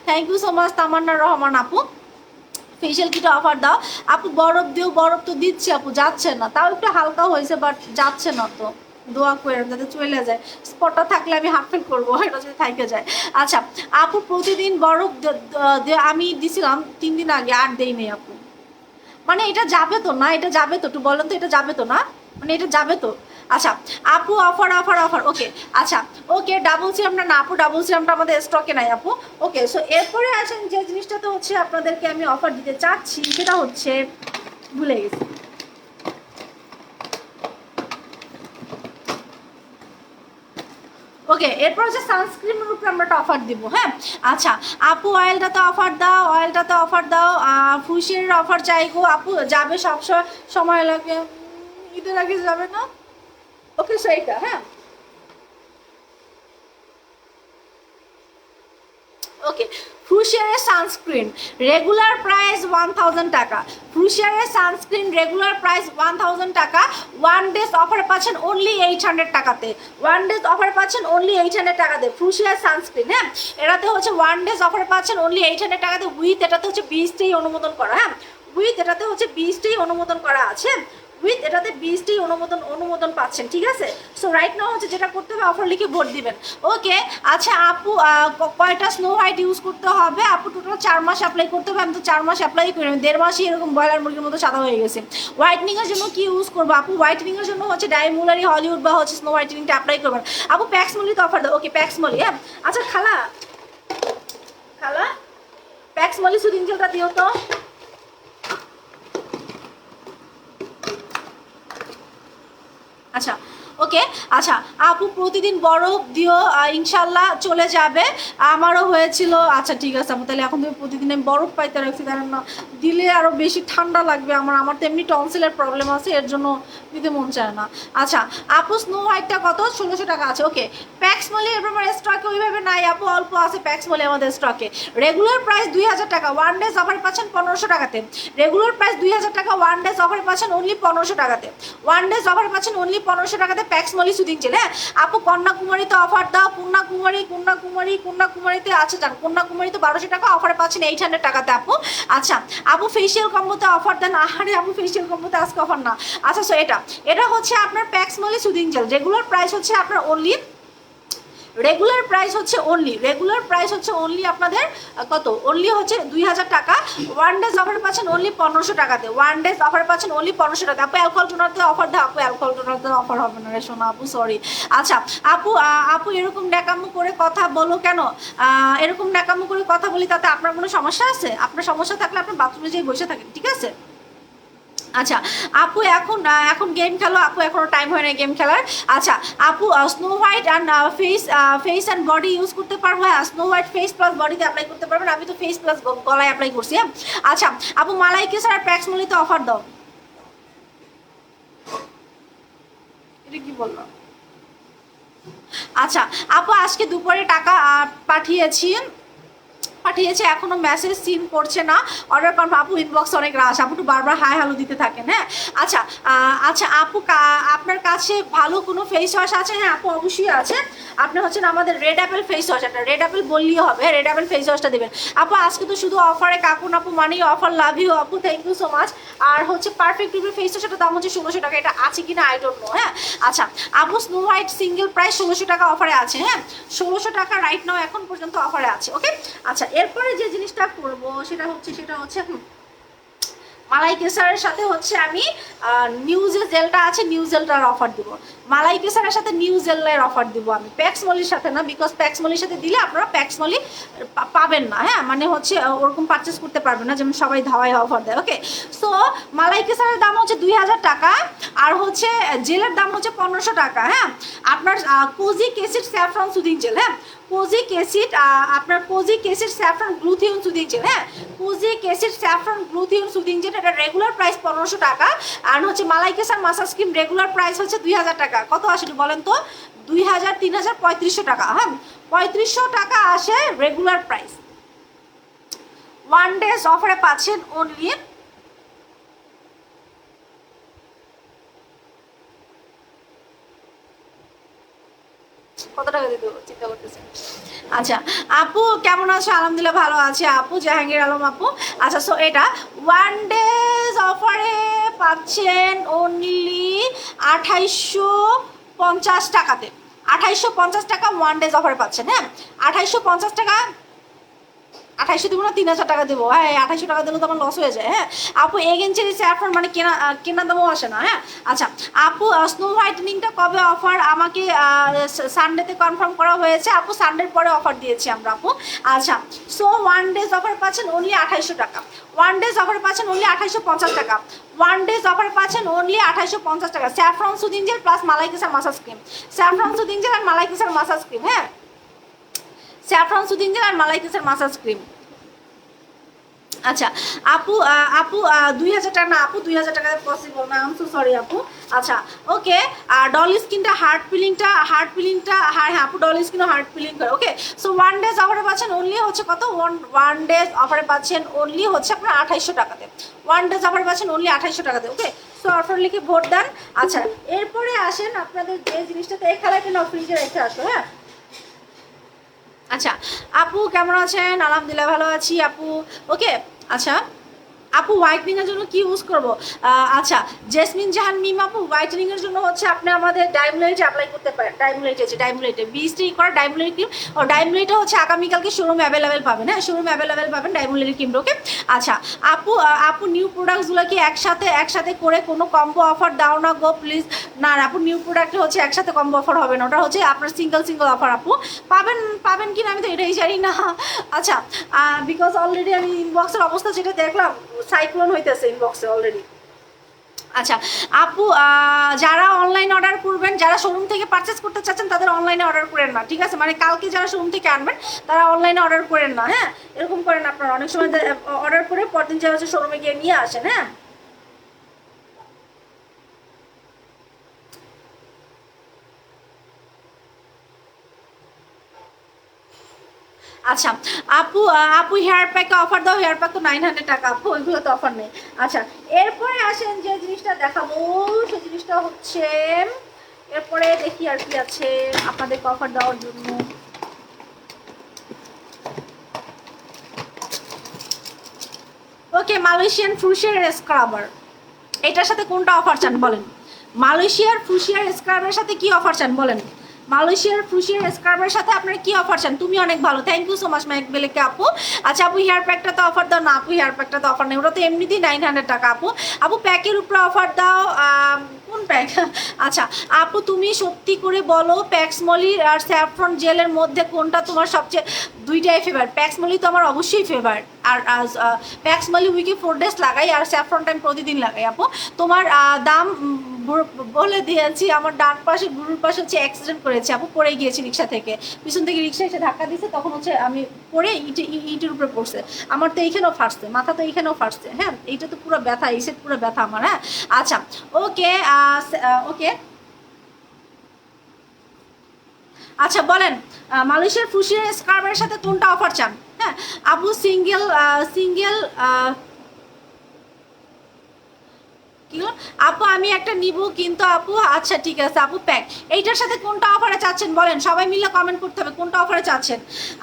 থ্যাংক ইউ সো মাচ তামান্না রহমান আপু। ফেশিয়াল কিটা অফার দাও আপু। বরফ দিও, বরফ তো দিচ্ছি আপু, যাচ্ছে না, তাও একটু হালকা হয়েছে বাট যাচ্ছে না তো। দোয়া করে যাতে চলে যায়, স্পটটা থাকলে আমি হাফ ফিল করবো, এটা যদি থাইকে যায়। আচ্ছা আপু প্রতিদিন বরফ আমি দিছিলাম 3 দিন আগে, আর দেই নেই আপু। মানে এটা যাবে তো না? এটা যাবে তো? একটু বলেন তো, এটা যাবে তো না? মানে এটা যাবে তো? আচ্ছা আপু অফার অফার অফার। ওকে আচ্ছা ওকে, ডাবল সিরামটা না আপু, ডাবল সিরামটা আমাদের স্টকে নাই আপু। ওকে, সো এরপরে আছেন যে জিনিসটাতে হচ্ছে আপনাদেরকে আমি অফার দিতে চাচ্ছি সেটা হচ্ছে ভুলে গেছি। ওকে, এরপর হচ্ছে সানস্ক্রিনের উপরে আমরা একটা অফার দিব। হ্যাঁ আচ্ছা আপু অয়েলটাতে অফার দাও, অয়েলটাতে অফার দাও। ফুসিয়ারের অফার চাই গো আপু, যাবে সব সময় লাগে, ঈদের আগে যাবে না? ওকে সেইটা হ্যাঁ। ওকে, ফ্রুশিয়ারের সানস্ক্রিন রেগুলার প্রাইস 1000 টাকা। ফ্রুশিয়ারের সানস্ক্রিন রেগুলার প্রাইস 1000 টাকা, ওয়ান ডেজ অফার পাচ্ছেন অনলি 800 টাকাতে। ওয়ান ডেজ অফার পাচ্ছেন অনলি 800 টাকাতে ফ্রুশিয়ার সানস্ক্রিন। হ্যাঁ এটাতে হচ্ছে ওয়ান ডেজ অফার পাচ্ছেন অনলি 800 টাকাতে, উইথ এটাতে হচ্ছে 20টাই অনুমোদন করা। হ্যাঁ উইথ এটাতে হচ্ছে 20টাই অনুমোদন করা আছে, উইথ এটাতে 20টাই অনুমোদন পাচ্ছেন। ঠিক আছে, সো রাইট নাও হচ্ছে যেটা করতে হবে অফার লিখে ভোট দিবেন। ওকে আচ্ছা আপু কয়টা স্নো হোয়াইট ইউজ করতে হবে আপু? টোটাল 4 মাস অ্যাপ্লাই করতে হবে, আমি তো 4 মাস অ্যাপ্লাই করি, 1.5 মাসই এরকম ব্রয়লার মুরগির মতো সাদা হয়ে গেছে। হোয়াইটনিং এর জন্য কি ইউজ করবো আপু? হোয়াইটনিং এর জন্য হচ্ছে ডাইমুলারি হলিউড বা হচ্ছে স্নো হোয়াইটনিংটা অ্যাপ্লাই করবেন আপু। প্যাক্সমলিতে অফার দাও। ওকে প্যাক্সমলি। হ্যাঁ আচ্ছা খালা খালা প্যাক্সমলি সুদিন জেলটা দিও তো। আচ্ছা ওকে আচ্ছা আপু প্রতিদিন বরফ দিও, ইনশাল্লাহ চলে যাবে, আমারও হয়েছিল। আচ্ছা ঠিক আছে আপু, তাহলে এখন থেকে প্রতিদিন আমি বরফ পাইতে রাখছি, কারণ না দিলে আরও বেশি ঠান্ডা লাগবে আমার, আমার তো এমনি টনসিলের প্রবলেম আছে, এর জন্য দিতে মন চায় না। আচ্ছা আপু স্নো হোয়াইটটা কত? 1600 টাকা আছে। ওকে প্যাক্সমলি এবার আমার স্টকে ওইভাবে নাই আপু, অল্প আছে প্যাক্সমলি আমাদের স্টকে। রেগুলার প্রাইস 2000 টাকা, ওয়ান ডেজ অফার পাচ্ছেন 1500 টাকাতে। রেগুলার প্রাইস 2000 টাকা, ওয়ান ডেজ অফার পাচ্ছেন অনলি 1500 টাকাতে। ওয়ান ডেজ অফার পাচ্ছেন অনলি 1500 টাকাতে প্যাক্সমলি সুদিং জেল। হ্যাঁ আপু কন্যাকুমারীতে অফার দাও। কন্যাকুমারীতে আছে যান, কন্যাকুমারীতে 1200 টাকা অফারে পাচ্ছেন 800 টাকাতে আপু। আচ্ছা আপু ফেসিয়াল কম্বোতে অফার দেন। আহারে আপু ফেসিয়াল কম্বোতে আজকে অফার না। আচ্ছা সো এটা হচ্ছে আপনার প্যাক্সমলি সুদিং জেল, রেগুলার প্রাইস হচ্ছে আপনার অনলি, রেগুলার প্রাইস হচ্ছে অনলি আপনাদের কত? অনলি হচ্ছে 2000 টাকা। ওয়ান ডেজ অফার পাচ্ছেন অনলি 1500 টাকাতে। ওয়ান ডেজ অফার পাচ্ছেন অনলি 1500 টাকা। আপু অ্যালকোহল টোনারতে অফার দাও আপু, অ্যালকোহল টোনারতে অফার হবে না রে শোনা আপু, সরি। আচ্ছা আপু আপু এরকম ন্যাকামো করে কথা বলো কেন? এরকম ন্যাকামো করে কথা বলি তাতে আপনার কোনো সমস্যা আছে? আপনার সমস্যা থাকলে আপনি বাথরুমে যেয়ে বসে থাকেন, ঠিক আছে? আচ্ছা আপু এখন গেম খেলো আপু, এখনো টাইম হয় না গেম খেলার। আচ্ছা আপু snow white and face and body use করতে পারবো? হ্যাঁ স্নো হোয়াইট ফেস প্লাস বডিতে অ্যাপ্লাই করতে পারবেন, আমি তো ফেস প্লাস গলায় অ্যাপ্লাই করছি। হ্যাঁ আচ্ছা আপু মালাই কেসার আর প্যাক্সমলিতে অফার দাও। এটা কি বললাম? আচ্ছা আপু আজকে দুপুরে টাকা পাঠিয়েছি, পাঠিয়েছে, এখনো মেসেজ সিন করছে না, অর্ডার কনফার্ম। আপু ইনবক্স অনেক রাশ, আপু একটু বারবার হাই হ্যালো দিতে থাকেন। হ্যাঁ আচ্ছা আচ্ছা আপু আপনার কাছে ভালো কোনো ফেস ওয়াশ আছে? হ্যাঁ আপু অবশ্যই আছে। আপনি হচ্ছেন আমাদের রেড অ্যাপেল ফেস ওয়াশ, একটা রেড অ্যাপেল বললেই হবে, রেড অ্যাপেল ফেস ওয়াশটা দেবেন আপু। আজকে তো শুধু অফারে কাকুন আপু মানেই অফার, লাভ ইউ আপু, থ্যাংক ইউ সো মাচ। আর হচ্ছে পারফেক্ট রিভিউ ফেস ওয়াশটার দাম হচ্ছে 1600 টাকা, এটা আছে কিনা আই ডোন্ট নো। হ্যাঁ আচ্ছা আপু স্নো হোয়াইট সিঙ্গেল প্রাইস 1600 টাকা অফারে আছে। হ্যাঁ 1600 টাকা রাইট নাও এখন পর্যন্ত অফারে আছে। ওকে আচ্ছা এরপরে যে জিনিসটা করবো সেটা হচ্ছে মালাই কেসারের সাথে হচ্ছে আমি নিউজে জেলটা আছে, নিউ জেলটার অফার দিব। মালাই কেসারের সাথে নিউ জেলের অফার দিব আমি, প্যাক্সমলির সাথে না, বিকজ প্যাক্সমলির সাথে দিলে আপনারা প্যাক্সমলি পাবেন না। হ্যাঁ মানে হচ্ছে ওরকম পারচেস করতে পারবেন না, যেমন সবাই ধাওয়ায় অফার দেয়। ওকে সো মালাই কেসারের দাম হচ্ছে 2000 টাকা, আর হচ্ছে জেলের দাম হচ্ছে 1500 টাকা। হ্যাঁ আপনার kojic acid saffron soothing gel, হ্যাঁ কোজিক অ্যাসিড, আপনার kojic acid saffron glutathione soothing gel, হ্যাঁ kojic acid saffron glutathione soothing gel, এটা রেগুলার প্রাইস 1500 টাকা। আর হচ্ছে malai kesar massage cream regular price হচ্ছে 2000 টাকা। কত আসে বলেন তো? 2000, 3000, 3500 টাকা। হ্যাঁ 3500 টাকা আসে রেগুলার প্রাইস। 1 ডেজ অফারে পাচ্ছেন অনলি কত টাকা দিতে চিন্তা করতেছেন। আচ্ছা আপু কেমন আছো? আলহামদুলিল্লাহ ভালো আছে আপু, জাহাঙ্গীর আলম আপু। আচ্ছা সো এটা 1 ডেজ অফারে পাচ্ছেন অনলি 2850 টাকাতে, 2850 টাকা 1 ডেজ অফারে পাচ্ছেন। হ্যাঁ 2850 টাকা, 2800 দেবো না 3000 টাকা দেবো? হ্যাঁ 2800 টাকা দিলে তো আমার লস হয়ে যায়। হ্যাঁ আপু এগেন্সের স্যাফরন মানে কেনা দামও আসে না। হ্যাঁ আচ্ছা আপু স্নো হোয়াইটেনিংটা কবে অফার? আমাকে সানডেতে কনফার্ম করা হয়েছে আপু, সানডের পরে অফার দিয়েছি আমরা আপু। আচ্ছা সো 1 ডেজ অফার পাচ্ছেন অনলি 2800 টাকা, 1 ডেজ অফার পাচ্ছেন অনলি 2850 টাকা, 1 ডেজ অফার পাচ্ছেন অনলি 2850 টাকা। Saffron soothing gel plus malai kesar massage cream, saffron soothing gel আর মালাই কেসার মাসাজ ক্রিম। হ্যাঁ স্যাফরন সুদিং জেল আর মালাই কেসার মাসাজ ক্রিম। আচ্ছা আপু আপু 2000 টাকা না আপু, 2000 টাকায় পসিবল না, আই এম সো সরি আপু। আচ্ছা ওকে আর ডল স্কিনটা হার্ট ফিলিংটা হ্যাঁ আপু ডল স্কিনও হার্ট ফিলিং করে। ওকে সো 1 ডেজ অফারে পাচ্ছেন অনলি হচ্ছে কত? 1 ডেজ অফারে পাচ্ছেন অনলি হচ্ছে আপনার 2800 টাকাতে, 1 ডেজ অফারে পাচ্ছেন অনলি 2800 টাকাতে। ওকে সো অফার লিখে ভোট দেন। আচ্ছা এরপরে আসেন আপনাদের যে জিনিসটাতে এই খেলাটা না ফ্রিজে রেখে আসো। হ্যাঁ আচ্ছা আপু কেমন আছেন? আলহামদুলিল্লাহ ভালো আছি আপু। ওকে আচ্ছা আপু হোয়াইটনিং এর জন্য কি ইউজ করব? আচ্ছা জেসমিন জাহান মিম আপু হোয়াইটনিং এর জন্য হচ্ছে আপনি আমাদের ডাইমুলেট অ্যাপ্লাই করতে পারেন। ডাইমুলেট আছে, ডাইমুলেটে 20 করা ডাইমুলেট ক্রিম, ও ডাইমুলেটটা হচ্ছে আগামীকালকে শোরুম অ্যাভেলেবেল পাবেন। হ্যাঁ শোরুম অ্যাভেলেবেল পাবেন ডাইমুলেট ক্রিম। ওকে আচ্ছা আপু আপু নিউ প্রোডাক্টসগুলো কি একসাথে করে কোনো কম্বো অফার দাও না গো প্লিজ? না আপু নিউ প্রোডাক্টে হচ্ছে একসাথে কম্বো অফার হবে না, ওটা হচ্ছে আপনার সিঙ্গেল অফার। আপু পাবেন কি না আমি তো এটাই জানি না। আচ্ছা বিকজ অলরেডি আমি ইনবক্সের অবস্থা যেটা দেখলাম সাইক্লোন হইতেছে ইনবক্সে অলরেডি। আচ্ছা আপু যারা অনলাইন অর্ডার করবেন, যারা শোরুম থেকে পারচেস করতে চাচ্ছেন তাদের অনলাইনে অর্ডার করেন না, ঠিক আছে? মানে কালকে যারা শোরুম থেকে আনবেন তারা অনলাইনে অর্ডার করেন না। হ্যাঁ এরকম করেন আপনারা, অনেক সময় অর্ডার করে পরদিন যা হচ্ছে শোরুমে গিয়ে নিয়ে আসেন। হ্যাঁ আচ্ছা আপু আপু হেয়ার প্যাকে অফার দাও, হেয়ার প্যাক তো 900 টাকা আপু, ওইগুলো তো অফার নেই। আচ্ছা এরপরে আসেন যে জিনিসটা দেখাবো সেই জিনিসটা হচ্ছে, এরপরে দেখি আর কি আছে আপনাদেরকে অফার দেওয়ার জন্য। ওকে মালয়েশিয়ান ফ্রুশিয়ার স্ক্রাবার, এটার সাথে কোনটা অফার চান বলেন? মালয়েশিয়ার ফ্রুশিয়ার স্ক্রাবের সাথে কি অফার চান বলেন? মালয়েশিয়ার ফ্রুশিয়ার স্ক্রাবের সাথে আপনারা কি অফার চান? তুমি অনেক ভালো, থ্যাংক ইউ সো মাচ ম্যাক বেলেকে আপু। আচ্ছা আপু হেয়ার প্যাকটা তো অফার দাও না আপু, হেয়ার প্যাকটা তো অফার নেই, ওটা তো এমনিতেই 900 টাকা আপু। আপু প্যাকের উপরে অফার দাও, কোন প্যাক? আচ্ছা আপু তুমি সত্যি করে বলো প্যাক্সমলি আর স্যাফরন জেলের মধ্যে কোনটা তোমার সবচেয়ে, দুইটাই ফেভারিট। প্যাক্সমলি তো আমার অবশ্যই ফেভারিট, আর প্যাক্সমলি উইকে 4 ডেজ লাগাই আর স্যাফরনটা আমি প্রতিদিন লাগাই আপু। তোমার দাম বলে দিয়েছি, আমার ডান পাশে গুরুর পাশে হচ্ছে অ্যাক্সিডেন্ট করেছে আপু, পড়ে গিয়েছি রিক্সা থেকে, পিছন থেকে রিক্সা এসে ধাক্কা দিয়েছে, তখন হচ্ছে আমি পড়ে ইটের উপরে পড়ছে, আমার তো এইখানেও ফাটছে, মাথা তো এইখানেও ফাটছে। হ্যাঁ এইটা তো পুরো ব্যথা, এই সেট পুরো ব্যথা আমার। হ্যাঁ আচ্ছা ওকে ওকে আচ্ছা বলেন মালয়েশিয়ার ফ্রুশিয়ার স্কার্বের সাথে কোনটা অফার চান? হ্যাঁ আপু সিঙ্গেল সিঙ্গেল কি হলো? আপু আমি একটা নিব কিন্তু আপু আচ্ছা ঠিক আছে আপু প্যাক এইটার সাথে কোনটা অফারে চাচ্ছেন বলেন, সবাই মিলে কমেন্ট করতে হবে কোনটা অফারে চাচ্ছেন।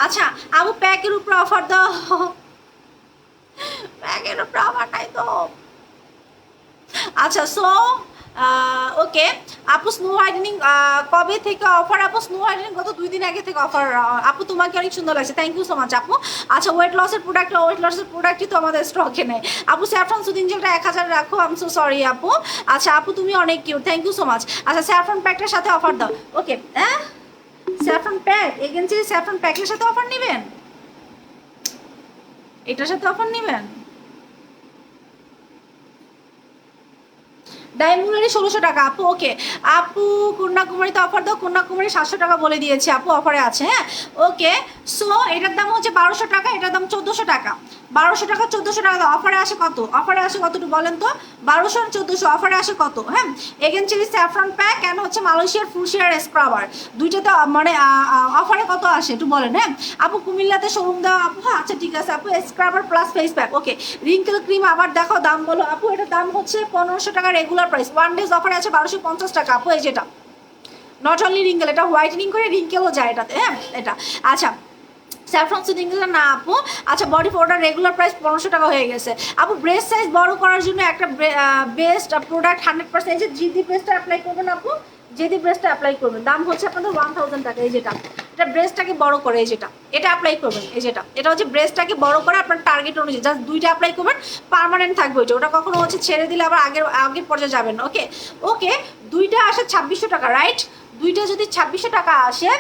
আচ্ছা আপু প্যাকের উপর অফার দাও, প্যাকের উপর অফার নাই তো। আচ্ছা সো ওকে আপু স্নো হোয়াইটেনিং কবে থেকে অফার? আপু স্নো হোয়াইটেনিং গত 2 দিন আগে থেকে অফার। আপু তোমাকে অনেক সুন্দর লাগছে, থ্যাংক ইউ সো মাচ আপু। আচ্ছা ওয়েট লসের প্রোডাক্টই তো আমাদের স্টকে নেই আপু। স্যাফরন সুদিং যেটা 1000 রাখো, আই এম সো সরি আপু। আচ্ছা আপু তুমি অনেক cute, thank you so much. আচ্ছা স্যাফরন প্যাকটার সাথে অফার দাও, ওকে হ্যাঁ স্যাফরন প্যাক এগেন্সি স্যাফরন প্যাকের সাথে অফার নেবেন, এটার সাথে অফার নেবেন। ডায়মন্ডারি 1600 টাকা আপু, ওকে আপু কন্যাকুমারীতে অফার দাও, কন্যাকুমারী 700 টাকা বলে দিয়েছি আপু, অফারে আছে হ্যাঁ ওকে। সো এটার দাম হচ্ছে 1200 টাকা, এটার দাম 1400 টাকা, 1200 টাকা 1400 টাকা, অফারে আসে কত? অফারে আসে কত একটু বলেন তো? 1200 আর 1400 অফারে আসে কত? হ্যাঁ এগেন চিলি স্যাফরন প্যাক কেন হচ্ছে মালয়েশিয়ার ফুশিয়ার স্ক্রাবার দুইটাতে মানে অফারে কত আসে একটু বলেন। হ্যাঁ আপু কুমিল্লাতে শোরুম দেওয়া আপু, আচ্ছা ঠিক আছে আপু স্ক্রাবার প্লাস ফেস প্যাক, ওকে রিঙ্কেল ক্রিম আবার দেখো দাম বলো আপু। এটার দাম হচ্ছে 1500 টাকা রেগুলার প্রাইস, 1 ডেজ অফারে আছে 1250 টাকা আপু। এই যেটা নট অনলি রিঙ্কেল, এটা হোয়াইটেনিং করে রিঙ্কেলও যায় এটাতে, হ্যাঁ এটা আচ্ছা স্যাফরন সুদিং না আপু। আচ্ছা বডি পাউডার রেগুলার প্রাইস 1500 টাকা হয়ে গেছে আপু। ব্রেস্ট সাইজ বড় করার জন্য একটা বেস্ট প্রোডাক্ট 100% এই যে জিদি ব্রেস্টটা অ্যাপ্লাই করবেন আপু, যেদি ব্রেস্টটা অ্যাপ্লাই করবেন দাম হচ্ছে আপনাদের 1000 টাকা। এই যেটা এটা ব্রেস্টটাকে বড় করে, এই যেটা এটা অ্যাপ্লাই করবেন, এই যেটা এটা হচ্ছে ব্রেস্টটাকে বড় করে আপনার টার্গেট অনুযায়ী জাস্ট 2টা অ্যাপ্লাই করবেন, পার্মানেন্ট থাকবে ওইটা, ওটা কখনো হচ্ছে ছেড়ে দিলে আবার আগের পর্যায়ে যাবেন না। ওকে ওকে 2টা আসে 2600 টাকা রাইট, 2টা যদি 2600 টাকা আসে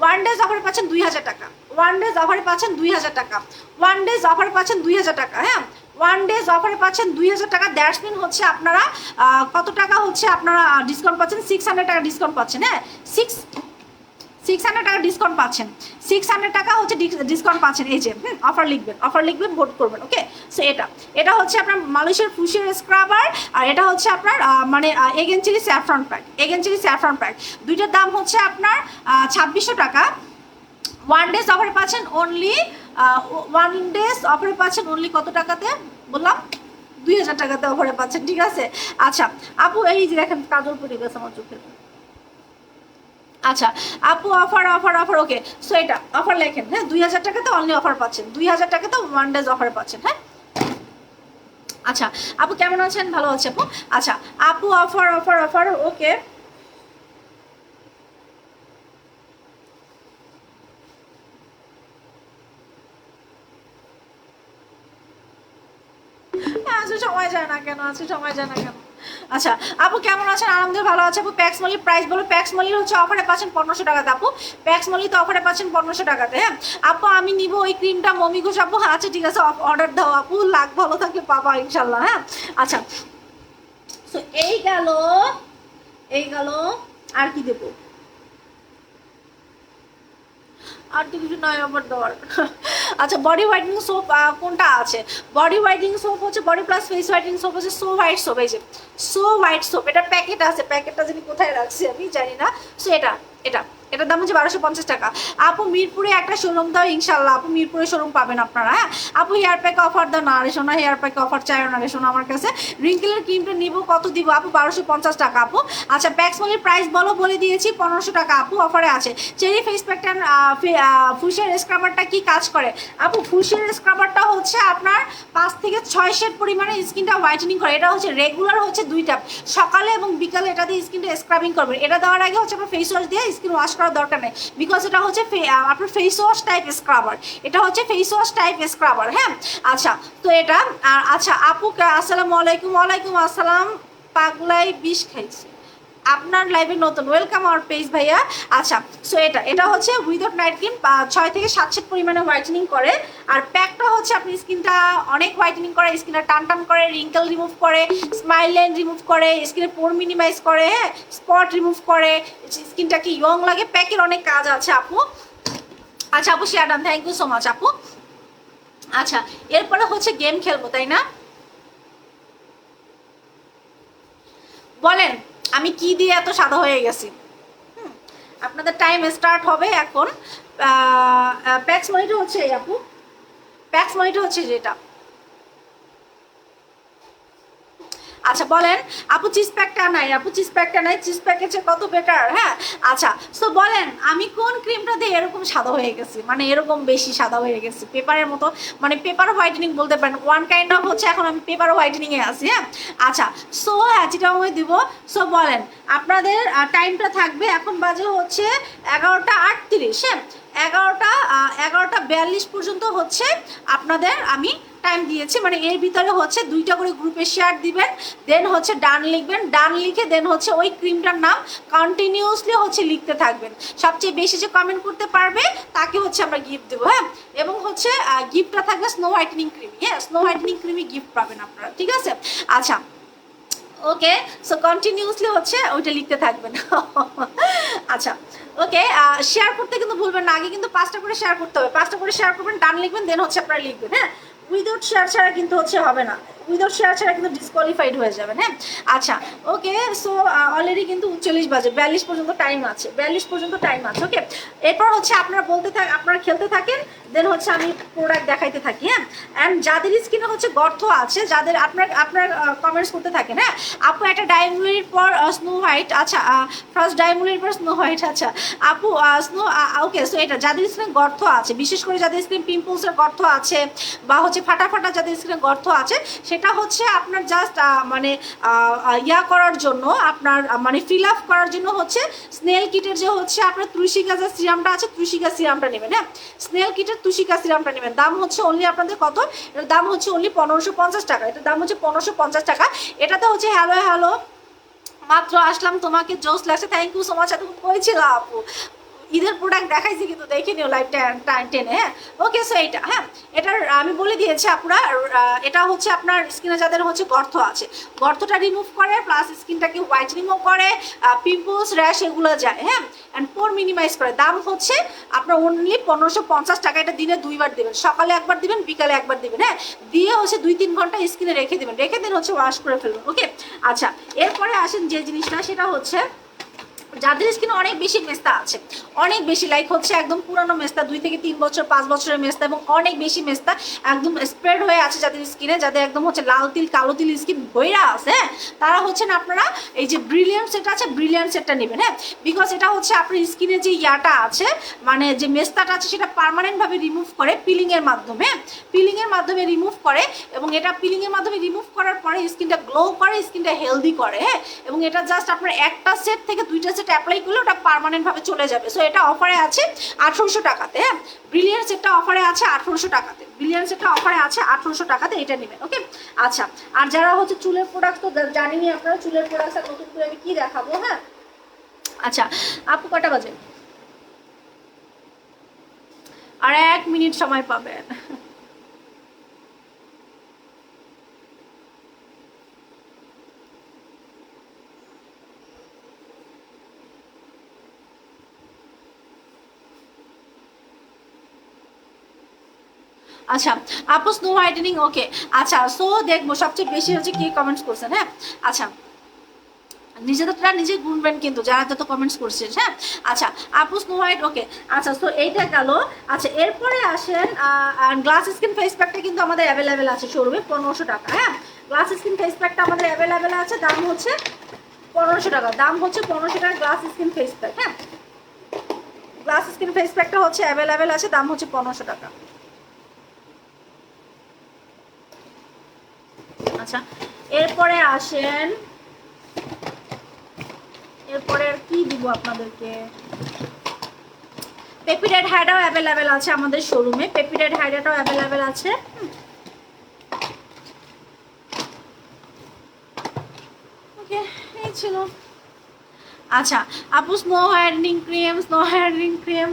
1 ডেজ অফারে পাচ্ছেন 2000 টাকা, 1 ডেজ অফারে পাচ্ছেন 2000 টাকা, 1 ডেজ অফারে পাচ্ছেন 2000 টাকা। হ্যাঁ 1 ডেজ অফারে পাচ্ছেন 2000 টাকা, দ্যাটস মিন হচ্ছে আপনারা কত টাকা হচ্ছে আপনারা ডিসকাউন্ট পাচ্ছেন? 600 টাকা ডিসকাউন্ট পাচ্ছেন। হ্যাঁ 600 টাকা ডিসকাউন্ট পাচ্ছেন, 600 টাকা হচ্ছে ডিসকাউন্ট পাচ্ছেন। এই যে অফার লিখবেন ভোট করবেন, ওকে। সো এটা হচ্ছে আপনার মালয়েশিয়ার ফুশিয়ার স্ক্রাবার, আর এটা হচ্ছে আপনার মানে এগেন চিলি স্যাফরন প্যাক, দুইটার দাম হচ্ছে আপনার 2600 টাকা। 1 ডেজ অফারে পাচ্ছেন অনলি 1 ডেজ অফারে পাচ্ছেন অনলি কত টাকাতে বললাম? 2000 টাকাতে অফারে পাচ্ছেন, ঠিক আছে। আচ্ছা আপু এই যে দেখেন কাজল পড়ে গেছে আমার চোখের। আচ্ছা আপু অফার ওকে। সো এটা অফার লেখেন, হ্যাঁ 2000 টাকাতে অনলি অফার পাচ্ছেন, 2000 টাকাতে 1 ডেজ অফারে পাচ্ছেন। হ্যাঁ আচ্ছা আপু কেমন আছেন? ভালো আছে আপু। আচ্ছা আপু অফার ওকে। সময় যায় না কেন? আচ্ছা আপু কেমন আছেন? আলহামদুলিল্লাহ ভালো আছে আপু। প্যাক্সমলির প্রাইস বলো। প্যাক্সমলির হচ্ছে অফারে পাচ্ছেন 1500 টাকাতে আপু, প্যাক্সমলিতে অফারে পাচ্ছেন 1500 টাকাতে। হ্যাঁ আপু আমি নিব ওই ক্রিমটা মমি ঘোষ আপু। আচ্ছা ঠিক আছে অর্ডার দাও আপু, লাখ ভালো থাকলে পাবা ইনশাল্লাহ। হ্যাঁ আচ্ছা সো এই গেল আর কি দেবো? আর তো কিছু নয় অফার দেওয়ার। আচ্ছা বডি হোয়াইটেনিং সোপ কোনটা আছে? বডি হোয়াইটেনিং সোপ হচ্ছে body plus face whitening soap হচ্ছে সো হোয়াইট সোপ। এই যে সো হোয়াইট সোপ, এটা প্যাকেট আছে, প্যাকেটটা যদি কোথায় রাখছি আমি জানি না। সো এটার দাম হচ্ছে 1250 টাকা আপু। মিরপুরে একটা শোরুম দাও ইনশাল্লাহ আপু, মিরপুরে শোরুম পাবেন আপনারা। হ্যাঁ আপু হেয়ার প্যাকে অফার দাও না রে শোনা, হেয়ার প্যাকে অফার চাই না রে শোনা আমার কাছে। রিঙ্কেলের ক্রিমটা নিব কত দিব আপু? 1250 টাকা আপু। আচ্ছা প্যাক্সমলির প্রাইস বলে দিয়েছি 1500 টাকা আপু, অফারে আছে। চেরি ফেস প্যাকটা ফুশিয়ার স্ক্রাবারটা কি কাজ করে আপু? ফুশিয়ার স্ক্রাবারটা হচ্ছে আপনার 5 থেকে 6 শেড পরিমাণে স্কিনটা হোয়াইটেনিং করে। এটা হচ্ছে রেগুলার হচ্ছে 2টা, সকালে এবং বিকালে এটা দিয়ে স্কিনটা স্ক্রাবিং করবেন। এটা দেওয়ার আগে হচ্ছে আপনার ফেস ওয়াশ দিয়ে স্কিন ওয়াশ করার দরকার নেই, বিকজ এটা হচ্ছে আপনার ফেস ওয়াশ টাইপ স্ক্রাবার, এটা হচ্ছে ফেস ওয়াশ টাইপ স্ক্রাবার। হ্যাঁ আচ্ছা তো এটা আচ্ছা আপু আসসালামু আলাইকুম। ওয়ালাইকুম আসসালাম। পাগলাই বিষ খাইছি আপনার লাইভে নতুন, ওয়েলকাম আওয়ার পেজ ভাইয়া। আচ্ছা সো এটা হচ্ছে উইদাউট নাইট ক্রিম 6 থেকে 7 শেড পরিমাণে হোয়াইটেনিং করে, আর প্যাকটা হচ্ছে আপনি স্কিনটা অনেক হোয়াইটেনিং করে, স্কিনটা টান করে, রিঙ্কেল রিমুভ করে, স্মাইল লাইন রিমুভ করে, স্কিনের পোর মিনিমাইজ করে, হ্যাঁ স্পট রিমুভ করে, স্কিনটাকে ইয়ং লাগে। প্যাকের অনেক কাজ আছে আপু। আচ্ছা আপু share done, thank you so much আপু। আচ্ছা এরপরে হচ্ছে গেম খেলবো তাই না? বলেন আমি কি দিয়ে এত সাদা হয়ে গেছি? আপনাদের টাইম স্টার্ট হবে এখন। প্যাক্স মনিটা হচ্ছে এই আপু, প্যাক্স মনিটর হচ্ছে যেটা। আচ্ছা বলেন আপু চিজ প্যাকটা নাই, আপু চিজ প্যাকটা নাই, চিজ প্যাকের চেয়ে কত বেটার। হ্যাঁ আচ্ছা সো বলেন আমি কোন ক্রিমটা দিয়ে এরকম সাদা হয়ে গেছি, মানে এরকম বেশি সাদা হয়ে গেছি পেপারের মতো, মানে পেপার হোয়াইটেনিং বলতে পারেন, ওয়ান কাইন্ড অফ হচ্ছে এখন আমি পেপার হোয়াইটেনিং এ আছি। হ্যাঁ আচ্ছা সো হ্যাঁ যেটা আমি দিব। সো বলেন আপনাদের টাইমটা থাকবে, এখন বাজে হচ্ছে 11টা 38। হ্যাঁ 11টা 42 পর্যন্ত হচ্ছে আপনাদের আমি টাইম দিয়েছি, মানে এর ভিতরে হচ্ছে 2টা করে গ্রুপে শেয়ার দিবেন, দেন হচ্ছে ডান লিখবেন, ডান লিখে দেন হচ্ছে ওই ক্রিমটার নাম কন্টিনিউসলি হচ্ছে লিখতে থাকবেন, সবচেয়ে বেশি যে কমেন্ট করতে পারবে তাকে হচ্ছে আমরা গিফট দেবো। হ্যাঁ এবং হচ্ছে গিফটটা থাকবে স্নো হোয়াইটেনিং ক্রিম। হ্যাঁ স্নো হোয়াইটেনিং ক্রিমই গিফট পাবেন আপনারা, ঠিক আছে। আচ্ছা ওকে সো কন্টিনিউসলি হচ্ছে ওইটা লিখতে থাকবেন। আচ্ছা ওকে শেয়ার করতে কিন্তু ভুলবেন না, আগে কিন্তু 5টা করে শেয়ার করতে হবে, 5টা করে শেয়ার করবেন, ডান লিখবেন, দেন হচ্ছে আপনারা লিখবেন। হ্যাঁ উইদাউট শেয়ার ছাড়া কিন্তু হচ্ছে হবে না, উইদাউট শেয়ার ছাড়া কিন্তু ডিসকোয়ালিফাইড হয়ে যাবেন। হ্যাঁ আচ্ছা ওকে সো অলরেডি কিন্তু 39 বাজে, 42 পর্যন্ত টাইম আছে, 42 পর্যন্ত টাইম আছে। ওকে এরপর হচ্ছে আপনারা বলতে থাক, আপনারা খেলতে থাকেন, দেন হচ্ছে আমি প্রোডাক্ট দেখাইতে থাকি। হ্যাঁ অ্যান্ড যাদের স্কিনে হচ্ছে গর্ত আছে, যাদের আপনার কমেন্টস করতে থাকেন। হ্যাঁ আপু একটা ডায়মন্ডের পর স্নো হোয়াইট, আচ্ছা ফার্স্ট ডায়মন্ডের পর স্নো হোয়াইট, আচ্ছা আপু স্নো ওকে সো এটা যাদের স্কিনে গর্ত আছে, বিশেষ করে যাদের স্কিনে পিম্পলসের গর্ত আছে বা হচ্ছে ফাটা ফাটা যাদের স্কিনে গর্ত আছে, সেটা হচ্ছে আপনার জাস্ট মানে ইয়া করার জন্য, আপনার মানে ফিল আপ করার জন্য হচ্ছে স্নেল কিটের যে হচ্ছে আপনার তুলসিকা যে সিরামটা আছে, তুলসিকা সিরামটা নেবেন। হ্যাঁ স্নেল কিটের তুলসিকা সিরামটা নেবেন, দাম হচ্ছে অনলি আপনাদের কত, এটার দাম হচ্ছে অনলি 1550 টাকা, এটার দাম হচ্ছে 1550 টাকা। এটাতে হচ্ছে হ্যালো হ্যালো মাত্র আসলাম, তোমাকে জোস লাগছে, থ্যাংক ইউ সো মাচ। এত করেছিল আপু ঈদের প্রোডাক্ট দেখাইছি কিন্তু দেখে নিও লাইভ টেনে। হ্যাঁ ওকে সো এইটা, হ্যাঁ এটার আমি বলে দিয়েছি আপুরা, এটা হচ্ছে আপনার স্কিনে যাদের হচ্ছে গর্ত আছে, গর্তটা রিমুভ করে, প্লাস স্কিনটাকে হোয়াইটেনিংও করে, পিম্পলস র্যাশ এগুলো যায়। হ্যাঁ অ্যান্ড পোর মিনিমাইজ করে, দাম হচ্ছে আপনার অনলি 1550 টাকা। এটা দিনে 2বার দেবেন, সকালে একবার দিবেন, বিকালে একবার দিবেন। হ্যাঁ দিয়ে হচ্ছে 2-3 ঘন্টা স্কিনে রেখে দেবেন, রেখে দিন হচ্ছে ওয়াশ করে ফেলবেন। ওকে আচ্ছা এরপরে আসেন যে জিনিসটা, সেটা হচ্ছে যাদের স্কিনে অনেক বেশি মেস্তা আছে, অনেক বেশি লাইক হচ্ছে একদম পুরানো মেস্তা, 2 থেকে 3 বছর 5 বছরের মেস্তা, এবং অনেক বেশি মেস্তা একদম স্প্রেড হয়ে আছে যাদের স্কিনে, যাদের একদম হচ্ছে লাল তিল কালো তিল স্কিন বইরা আছে, হ্যাঁ তারা হচ্ছেন আপনারা এই যে ব্রিলিয়ান্ট সেট আছে, ব্রিলিয়ান্ট সেটটা নেবেন। হ্যাঁ বিকজ এটা হচ্ছে আপনার স্কিনে যে ইয়াটা আছে, মানে যে মেস্তাটা আছে সেটা পার্মানেন্টভাবে রিমুভ করে পিলিংয়ের মাধ্যমে, পিলিংয়ের মাধ্যমে রিমুভ করে, এবং এটা পিলিংয়ের মাধ্যমে রিমুভ করার পরে স্কিনটা গ্লো করে, স্কিনটা হেলদি করে। হ্যাঁ এবং এটা জাস্ট আপনার একটা সেট থেকে 2টা সেট অ্যাপ্লাই করলে ওটা পার্মানেন্টভাবে চলে যাবে। সো এটা অফারে আছে 1800 টাকাতে। হ্যাঁ ব্রিলিয়ান্ট সেটটা অফারে আছে 1800 টাকাতে, ব্রিলিয়ান্ট সেটটা অফারে আছে 1800 টাকাতে, এটা নেবেন। ওকে আচ্ছা আর যারা হচ্ছে চুলের প্রোডাক্ট তো জানেনই আপনারা, চুলের প্রোডাক্ট আর নতুন করে আমি কি দেখাবো। হ্যাঁ আচ্ছা আপু কটা বাজে, আর 1 মিনিট সময় পাবেন। আচ্ছা আপু স্নো হোয়াইটেনিং ওকে আচ্ছা সো দেখবো সবচেয়ে বেশি হচ্ছে কি কমেন্টস করছেন। হ্যাঁ আচ্ছা নিজেদেরটা নিজে গুনবেন কিন্তু যারা যত কমেন্টস করছেন। হ্যাঁ আচ্ছা আপু স্নো হোয়াইট ওকে আচ্ছা তো এইটা গেল। আচ্ছা এরপরে আসেন গ্লাস স্কিন ফেস প্যাকটা কিন্তু আমাদের অ্যাভেলেবেল আছে শোরুমে 1500 টাকা। হ্যাঁ গ্লাস স্কিন ফেস প্যাকটা আমাদের অ্যাভেলেবেল আছে, দাম হচ্ছে 1500 টাকা, দাম হচ্ছে 1500 টাকা গ্লাস স্কিন ফেস প্যাক। হ্যাঁ গ্লাস স্কিন ফেস প্যাকটা হচ্ছে অ্যাভেলেবেল আছে, দাম হচ্ছে 1500 টাকা। আচ্ছা এরপরে আসেন, এরপরে কি দিব আপনাদেরকে, পেপিডেড হাইডাও অ্যাভেলেবেল আছে আমাদের শোরুমে, পেপিডেড হাইডাটাও অ্যাভেলেবেল আছে। ওকে এই ছিল। আচ্ছা আপু snow whitening cream, snow whitening cream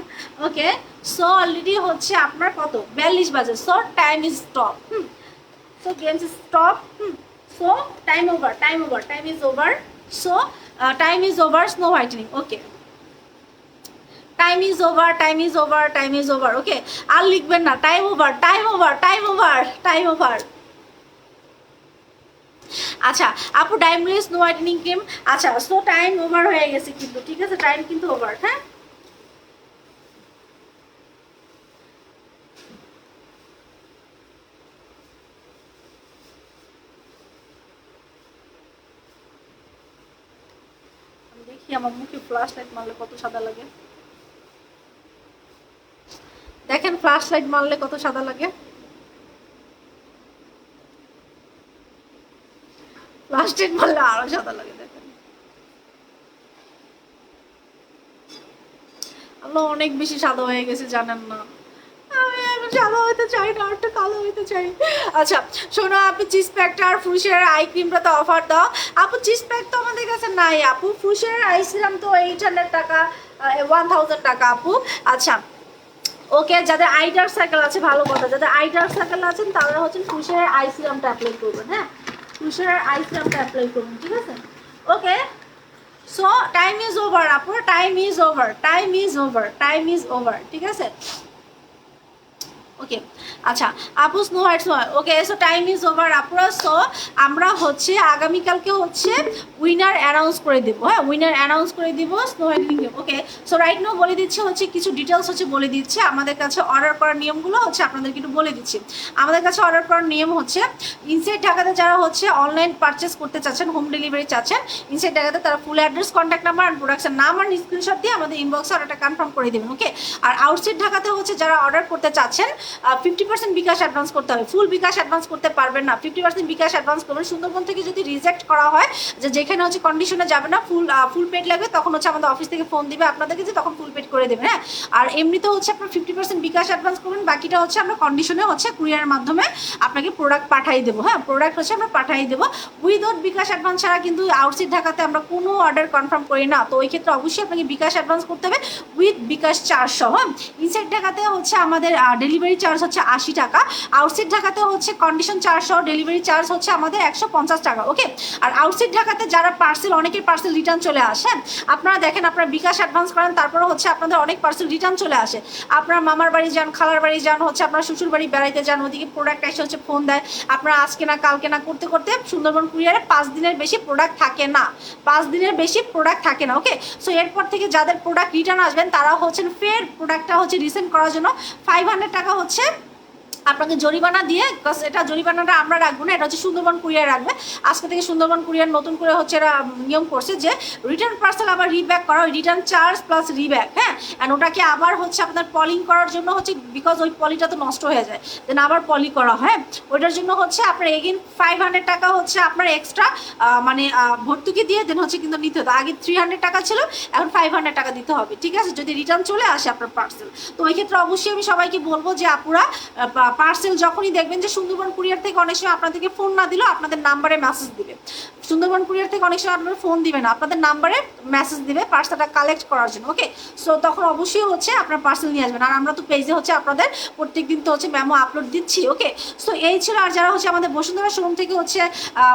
okay so already হচ্ছে আপনার কত 42 বাজে, so time is stop. So games stop. So time over, time over, time is over. So time is over snow whitening okay time is over, time is over, time is over. Okay আর লিখবেন না, time over, time over, time over, time over. আচ্ছা আপু diamond snow whitening cream আচ্ছা so time over হয়ে গেছে কিন্তু, ঠিক আছে টাইম কিন্তু ওভার। হ্যাঁ আমার মুখে ফ্ল্যাশ লাইট মারলে কত সাদা লাগে, দেখেন ফ্ল্যাশ লাইট মারলে কত সাদা লাগে, ফ্ল্যাশ লাইট মারলে আরো সাদা লাগে। দেখেন আল্লাহ অনেক বেশি সাদা হয়ে গেছে জানেন না, আমি সাদা হইতে চাই না, একটু কালো হইতে চাই। আচ্ছা শোনো আপু, চিজ প্যাকটা আর ফুলশেয়ার আই ক্রিমটা তো অফার দাও আপু। চিজ প্যাক তো আমাদের কাছে নাই আপু, ফুলশেয়ার আই সিরাম তো 800 টাকা, 1000 টাকা আপু। আচ্ছা ওকে, যাদের আই ডার্ক সার্কেল আছে ভালো কথা, যাদের আই ডার্ক সার্কেল আছেন তারা হচ্ছেন ফুলশেয়ার আই সিরামটা অ্যাপ্লাই করবেন, হ্যাঁ ফুলশেয়ার আই সিরামটা অ্যাপ্লাই করবেন, ঠিক আছে ওকে। সো টাইম ইজ ওভার আপু, time is over, time is over, time is over, ঠিক আছে ওকে। আচ্ছা আপু snow white snow, okay so time is over আপুরা। সো আমরা হচ্ছে আগামীকালকে হচ্ছে উইনার অ্যানাউন্স করে দেবো, হ্যাঁ উইনার অ্যানাউন্স করে দিব snow whitening. Okay so right now বলে দিচ্ছি হচ্ছে কিছু ডিটেলস হচ্ছে বলে দিচ্ছি। আমাদের কাছে অর্ডার করার নিয়মগুলো হচ্ছে আপনাদেরকে একটু বলে দিচ্ছি। আমাদের কাছে অর্ডার করার নিয়ম হচ্ছে ইনসাইড ঢাকাতে যারা হচ্ছে অনলাইন পারচেস করতে চাচ্ছেন, হোম ডেলিভারি চাচ্ছেন ইনসাইড ঢাকাতে, তারা ফুল অ্যাড্রেস, কন্ট্যাক্ট নাম্বার আর প্রোডাক্টের নাম আর স্ক্রিনশট দিয়ে আমাদের ইনবক্সে অর্ডারটা কনফার্ম করে দেবেন, ওকে। আর আউটসাইড ঢাকাতে হচ্ছে যারা অর্ডার করতে চাচ্ছেন 50% বিকাশ অ্যাডভান্স করতে হবে, ফুল বিকাশ অ্যাডভান্স করতে পারবেন না, 50% বিকাশ অ্যাডভান্স করবেন। সুন্দরবন থেকে যদি রিজেক্ট করা হয় যে যেখানে হচ্ছে কন্ডিশনে যাবে না, ফুল পেড লাগবে, তখন হচ্ছে আমাদের অফিস থেকে ফোন দিবে আপনাদেরকে, যে তখন ফুল পেড করে দেবে, হ্যাঁ। আর এমনিতে হচ্ছে আপনার 50% বিকাশ অ্যাডভান্স করবেন, বাকিটা হচ্ছে আমরা কন্ডিশনে হচ্ছে কুরিয়ারের মাধ্যমে আপনাকে প্রোডাক্ট পাঠিয়ে দেবো, হ্যাঁ প্রোডাক্ট হচ্ছে আমরা পাঠিয়ে দেবো। উইদাউট বিকাশ অ্যাডভান্স ছাড়া কিন্তু আউটসাইড ঢাকাতে আমরা কোনো অর্ডার কনফার্ম করি না, তো ওই ক্ষেত্রে অবশ্যই আপনাকে বিকাশ অ্যাডভান্স করতে হবে উইথ বিকাশ চার্জ সহ, হ্যাঁ। ইনসাইড ঢাকাতে হচ্ছে আমাদের ডেলিভারি চার্জ হচ্ছে 80 টাকা, আউটসাইড ঢাকাতে হচ্ছে কন্ডিশন চার্জ সহ ডেলিভারি চার্জ হচ্ছে আমাদের 150 টাকা, ওকে। আর আউটসাইড ঢাকাতে যারা পার্সেল, অনেকের পার্সেল রিটার্ন চলে আসে, আপনারা দেখেন আপনারা বিকাশ অ্যাডভান্স করেন তারপরে হচ্ছে আপনাদের অনেক পার্সেল রিটার্ন চলে আসে, আপনার মামার বাড়ি যান, খালার বাড়ি যান, হচ্ছে আপনার শ্বশুর বাড়ি বেড়াইতে যান, ওদিকে প্রোডাক্ট এসে হচ্ছে ফোন দেয়, আপনারা আজকে না কালকে না করতে করতে সুন্দরবন কুরিয়ারে 5 দিনের বেশি প্রোডাক্ট থাকে না, 5 দিনের বেশি প্রোডাক্ট থাকে না, ওকে। সো এরপর থেকে যাদের প্রোডাক্ট রিটার্ন আসবেন তারা হচ্ছেন ফের প্রোডাক্টটা হচ্ছে রিসেন্ড করার জন্য 500 টাকা হচ্ছে আপনাকে জরিমানা দিয়ে, এটা জরিমানাটা আমরা রাখবো না, এটা হচ্ছে সুন্দরবন কুরিয়ার রাখবে। আজকে থেকে সুন্দরবন কুরিয়ার নতুন করে হচ্ছে এরা নিয়ম করছে যে রিটার্ন পার্সেল আবার রিব্যাক করা, ওই রিটার্ন চার্জ প্লাস রিব্যাক, হ্যাঁ। অ্যান্ড ওটাকে আবার হচ্ছে আপনার পলিং করার জন্য হচ্ছে, বিকজ ওই পলিটা তো নষ্ট হয়ে যায়, দেন আবার পলি করা হয়, ওইটার জন্য হচ্ছে আপনার এগেন 500 টাকা হচ্ছে আপনার এক্সট্রা মানে ভর্তুকি দিয়ে দেন হচ্ছে কিন্তু নিতে হতো। আগে 300 টাকা ছিল, এখন 500 টাকা দিতে হবে, ঠিক আছে, যদি রিটার্ন চলে আসে আপনার পার্সেল। তো ওই ক্ষেত্রে অবশ্যই আমি সবাইকে বলবো যে আপুরা পার্সেল যখনই দেখবেন যে সুন্দরবন কুরিয়ার থেকে অনেক সময় আপনাদেরকে ফোন না দিলেও আপনাদের নাম্বারে মেসেজ দিবে, সুন্দরবন কুরিয়ার থেকে অনেক সময় আপনারা ফোন দিবে না, আপনাদের নাম্বারে মেসেজ দিবে পার্সেলটা কালেক্ট করার জন্য, ওকে। সো তখন অবশ্যই হচ্ছে আপনার পার্সেল নিয়ে আসবেন। আর আমরা তো পেজে হচ্ছে আপনাদের প্রত্যেকদিন তো হচ্ছে মেমো আপলোড দিচ্ছি, ওকে। সো এই ছিল। আর যারা হচ্ছে আমাদের বসুন্ধরা শোরুম থেকে হচ্ছে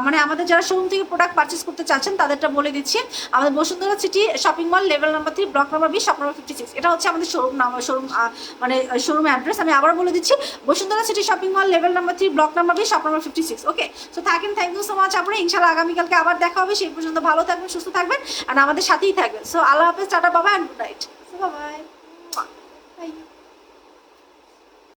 মানে আমাদের যারা শোরুম থেকে প্রোডাক্ট পারচেস করতে চাচ্ছেন তাদেরটা বলে দিচ্ছি। আমাদের Bashundhara city shopping mall, level number 3, block number 20, shop number 56, এটা হচ্ছে আমাদের শোরুম নাম, শোরুম মানে শোরুম অ্যাড্রেস। আমি আবার বলে দিচ্ছি, Bashundhara city shopping mall, level number 3, block number 20, shop number 56, ওকে। সো থাকেন, থ্যাংক ইউ সো মাচ আপনারা। ইনশাআল্লাহ আগামীকালকে আবার দেখা হবে, সেই পর্যন্ত ভালো থাকবেন, সুস্থ থাকবেন আর আমাদের সাথেই থাকবেন। সো আল্লাহ হাফেজ, টাটা, বাবা, and good night. So by.